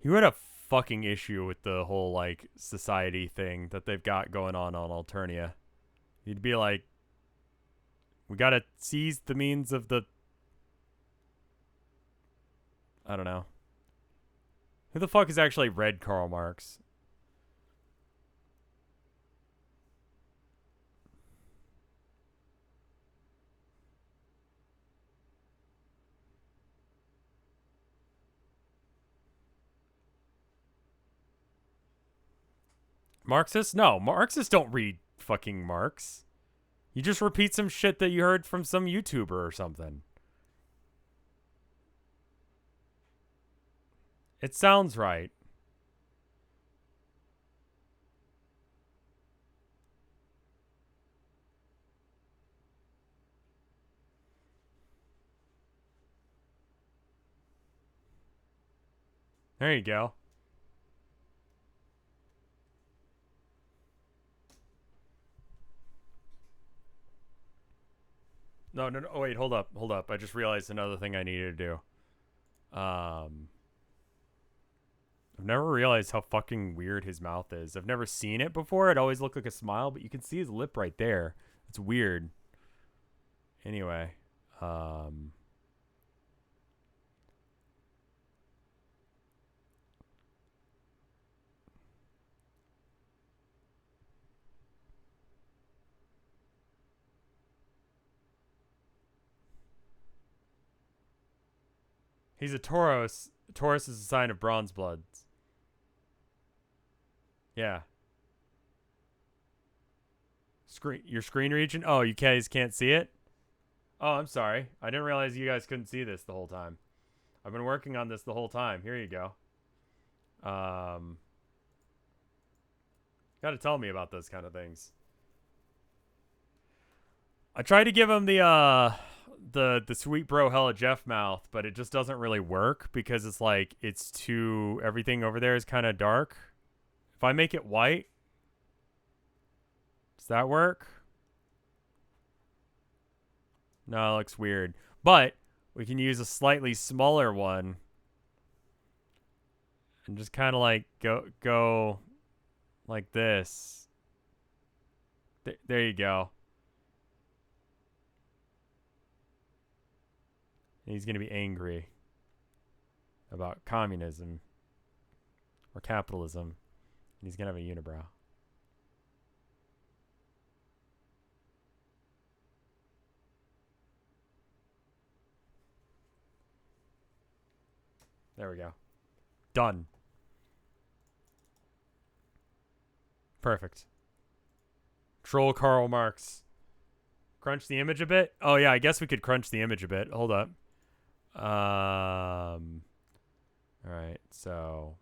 You had a fucking issue with the whole like society thing that they've got going on Alternia. You'd be like, we gotta seize the means of the, I don't know. Who the fuck has actually read Karl Marx? Marxists? No, Marxists don't read fucking Marx. You just repeat some shit that you heard from some YouTuber or something. It sounds right. There you go. No. Oh, wait, hold up. I just realized another thing I needed to do. I've never realized how fucking weird his mouth is. I've never seen it before. It always looked like a smile, but you can see his lip right there. It's weird. Anyway, he's a Taurus. Taurus is a sign of bronze bloods. Yeah. Your screen region? Oh, you guys can't see it? Oh, I'm sorry. I didn't realize you guys couldn't see this the whole time. I've been working on this the whole time. Here you go. Gotta tell me about those kind of things. I tried to give him the sweet bro hella Jeff mouth, but it just doesn't really work because it's like it's too, everything over there is kind of dark. If I make it white, does that work? No, it looks weird. But we can use a slightly smaller one and just kind of like go like this. There you go. He's going to be angry about communism or capitalism. And he's going to have a unibrow. There we go. Done. Perfect. Troll Karl Marx. Crunch the image a bit? Oh, yeah, I guess we could crunch the image a bit. Hold up. All right, so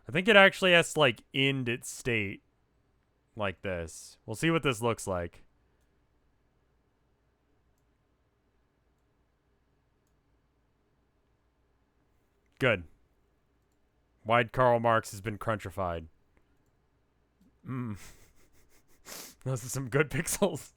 I think it actually has to like end its state like this. We'll see what this looks like. Good. Wide Karl Marx has been crunchified. Those are some good pixels.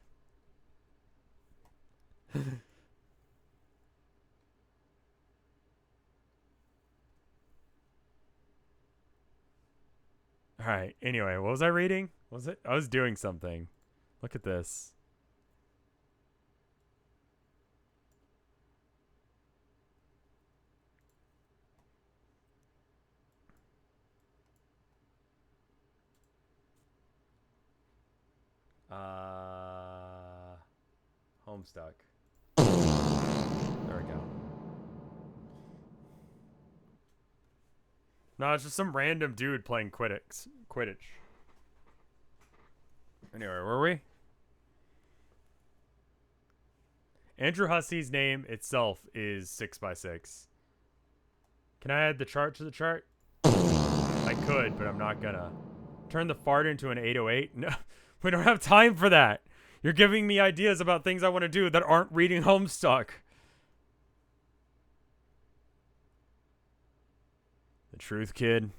Alright, anyway, what was I reading? Was it? I was doing something. Look at this. Homestuck. There we go. No, it's just some random dude playing Quidditch. Anyway, where were we? Andrew Hussey's name itself is 6x6. Can I add the chart to the chart? I could, but I'm not gonna. Turn the fart into an 808? No, we don't have time for that. You're giving me ideas about things I want to do that aren't reading Homestuck. The truth, kid,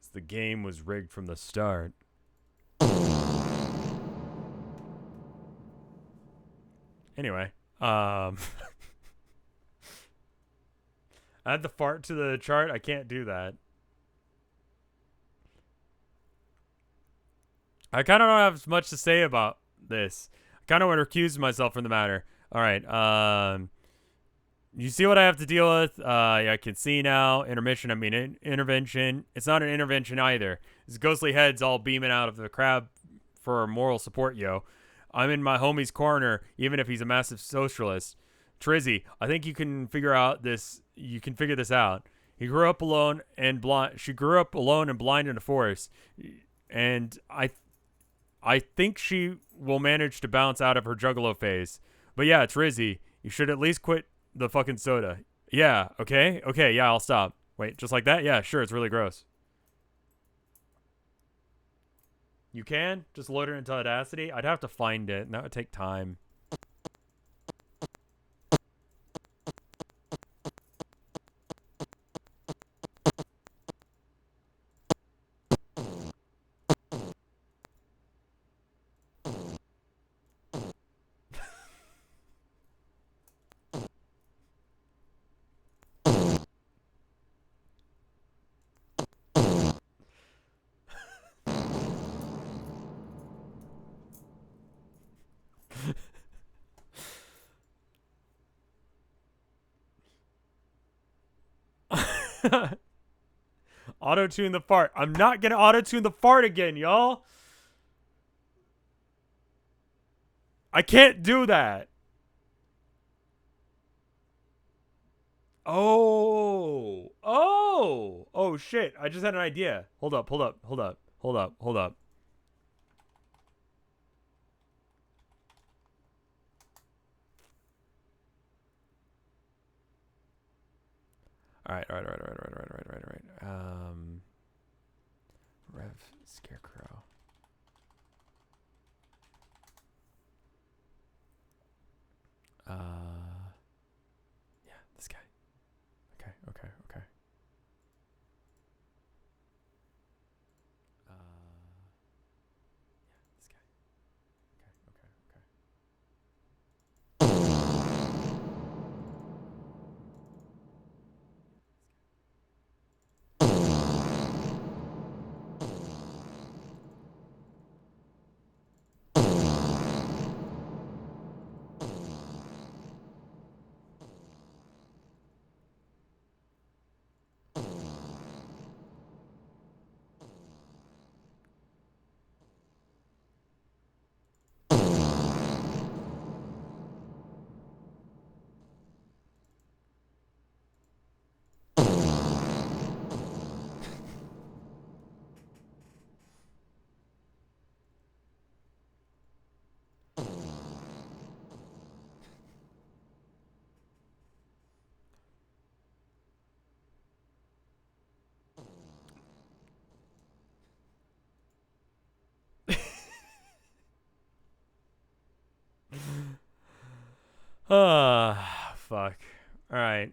is the game was rigged from the start. Anyway, add the fart to the chart. I can't do that. I kind of don't have much to say about this. I kind of want to recuse myself from the matter. All right. You see what I have to deal with? Yeah, I can see now. Intermission, I mean intervention. It's not an intervention either. His ghostly head's all beaming out of the crab for moral support, yo. I'm in my homie's corner, even if he's a massive socialist. Trizzy, I think you can figure out this. You can figure this out. He grew up alone and blind. She grew up alone and blind in the forest, and I think she will manage to bounce out of her juggalo phase. But yeah, Trizzy, you should at least quit the fucking soda. Yeah, okay? Okay, yeah, I'll stop. Wait, just like that? Yeah, sure, it's really gross. You can? Just load it into Audacity? I'd have to find it, and that would take time. Auto-tune the fart. I'm not gonna auto-tune the fart again, y'all. I can't do that. Oh, shit. I just had an idea. Hold up. All right. RevScarecrow. Fuck. Alright.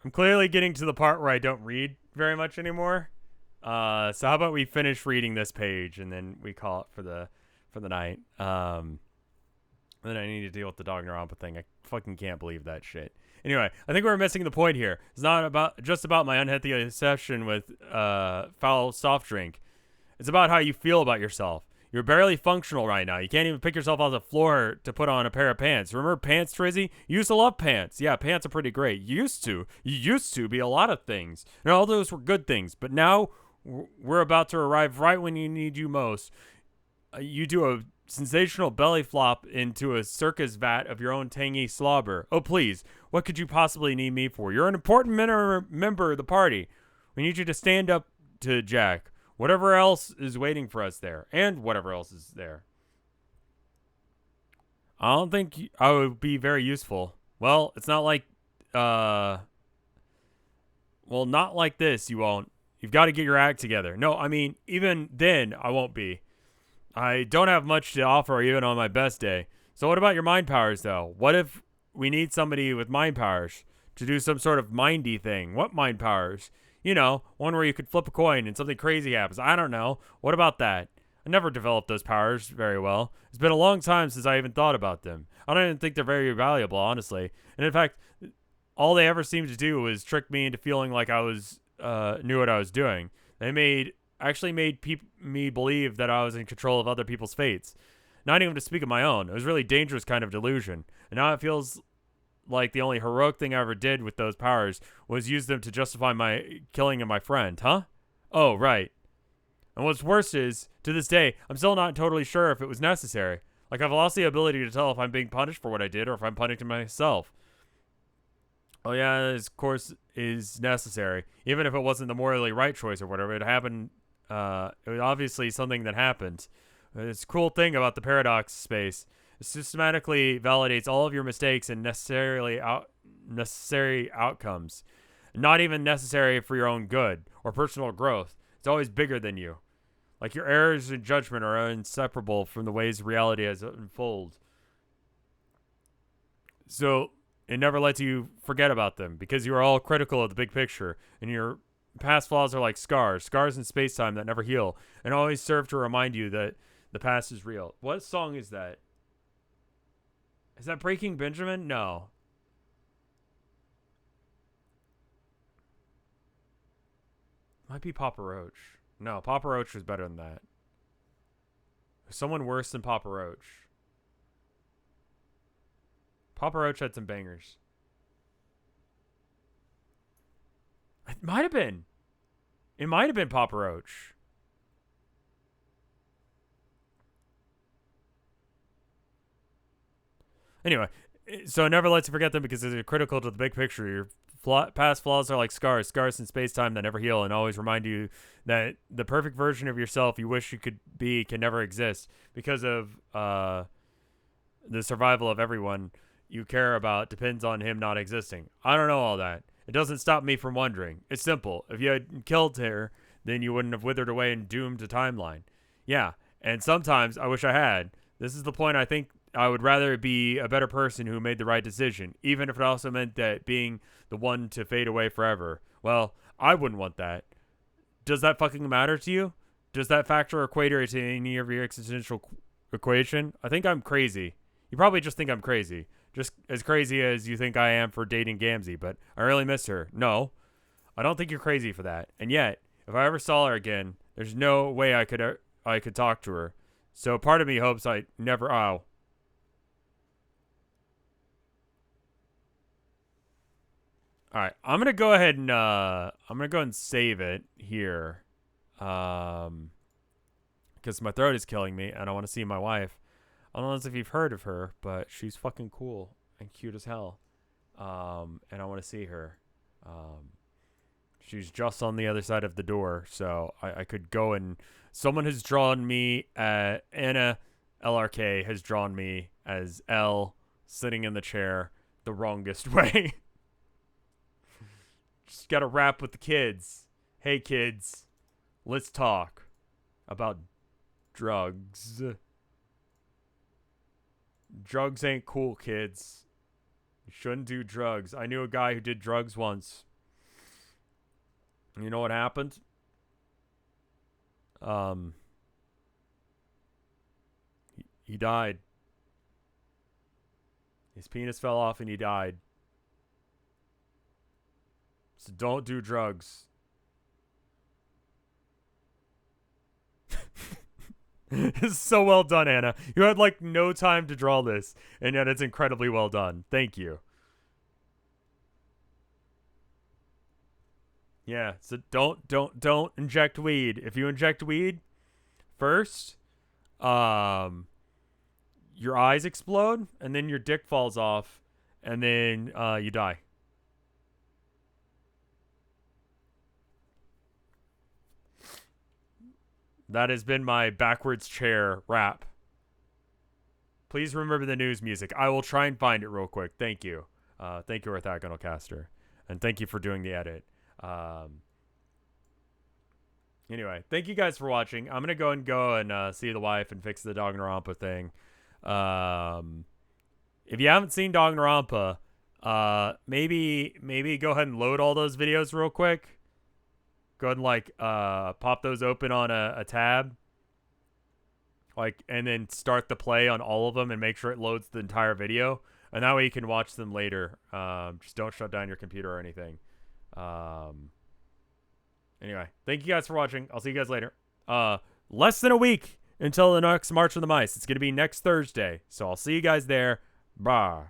I'm clearly getting to the part where I don't read very much anymore. So how about we finish reading this page and then we call it for the night. Then I need to deal with the dog Narampa thing. I fucking can't believe that shit. Anyway, I think we're missing the point here. It's not about just about my unhealthy obsession with foul soft drink. It's about how you feel about yourself. You're barely functional right now. You can't even pick yourself off the floor to put on a pair of pants. Remember pants, Trizzy? You used to love pants. Yeah, pants are pretty great. You used to be a lot of things. And all those were good things. But now we're about to arrive right when you need you most. You do a sensational belly flop into a circus vat of your own tangy slobber. Oh, please. What could you possibly need me for? You're an important member of the party. We need you to stand up to Jack. Whatever else is waiting for us there. And whatever else is there. I don't think I would be very useful. Well, it's not like... Well, not like this, you won't. You've got to get your act together. No, I mean, even then, I won't be. I don't have much to offer even on my best day. So what about your mind powers, though? What if we need somebody with mind powers to do some sort of mindy thing? What mind powers? You know, one where you could flip a coin and something crazy happens. I don't know. What about that? I never developed those powers very well. It's been a long time since I even thought about them. I don't even think they're very valuable, honestly. And in fact, all they ever seemed to do was trick me into feeling like I was knew what I was doing. They actually made me believe that I was in control of other people's fates. Not even to speak of my own. It was a really dangerous kind of delusion. And now it feels like the only heroic thing I ever did with those powers was use them to justify my killing of my friend, huh? Oh, right. And what's worse is, to this day, I'm still not totally sure if it was necessary. Like, I've lost the ability to tell if I'm being punished for what I did or if I'm punishing myself. Oh yeah, this of course is necessary. Even if it wasn't the morally right choice or whatever, it happened. It was obviously something that happened. This cool thing about the paradox space. It systematically validates all of your mistakes and necessary outcomes. Not even necessary for your own good or personal growth. It's always bigger than you. Like your errors in judgment are inseparable from the ways reality has unfolded. So it never lets you forget about them because you are all critical of the big picture, and your past flaws are like scars in space-time that never heal, and always serve to remind you that the past is real. What song is that? Is that Breaking Benjamin? No. Might be Papa Roach. No, Papa Roach was better than that. Someone worse than Papa Roach. Papa Roach had some bangers. It might have been. It might have been Papa Roach. Anyway, so it never lets you forget them because they're critical to the big picture. Your past flaws are like scars in space-time that never heal and always remind you that the perfect version of yourself you wish you could be can never exist because of the survival of everyone you care about depends on him not existing. I don't know all that. It doesn't stop me from wondering. It's simple. If you had killed her, then you wouldn't have withered away and doomed a timeline. Yeah, and sometimes I wish I had. This is the point. I think I would rather be a better person who made the right decision, even if it also meant that being the one to fade away forever. Well, I wouldn't want that. Does that fucking matter to you? Does that factor or equator to any of your existential equation? I think I'm crazy. You probably just think I'm crazy. Just as crazy as you think I am for dating Gamzee, but I really miss her. No, I don't think you're crazy for that. And yet, if I ever saw her again, there's no way I could talk to her. So part of me hopes I never... Oh. All right, I'm gonna go ahead and save it here, because my throat is killing me and I want to see my wife. I don't know if you've heard of her, but she's fucking cool and cute as hell, and I want to see her. She's just on the other side of the door, so I could go and someone has drawn me. Anna LRK has drawn me as L sitting in the chair the wrongest way. Just gotta rap with the kids. Hey kids, let's talk about drugs. Drugs ain't cool, kids. You shouldn't do drugs. I knew a guy who did drugs once. You know what happened? He died. His penis fell off and he died. So don't do drugs. This is so well done, Anna. You had like no time to draw this, and yet it's incredibly well done. Thank you. Yeah, so don't inject weed. If you inject weed first, your eyes explode, and then your dick falls off, and then you die. That has been my backwards chair rap. Please remember the news music. I will try and find it real quick. Thank you. Thank you, Orthogonal Caster. And thank you for doing the edit. Anyway, thank you guys for watching. I'm going to go and see the wife and fix the Danganronpa thing. If you haven't seen Danganronpa, maybe go ahead and load all those videos real quick. Go ahead and like pop those open on a tab, like, and then start the play on all of them and make sure it loads the entire video, and that way you can watch them later. Just don't shut down your computer or anything. Anyway, thank you guys for watching. I'll see you guys later. Less than a week until the next March of the Mice. It's gonna be next Thursday, so I'll see you guys there. Bye.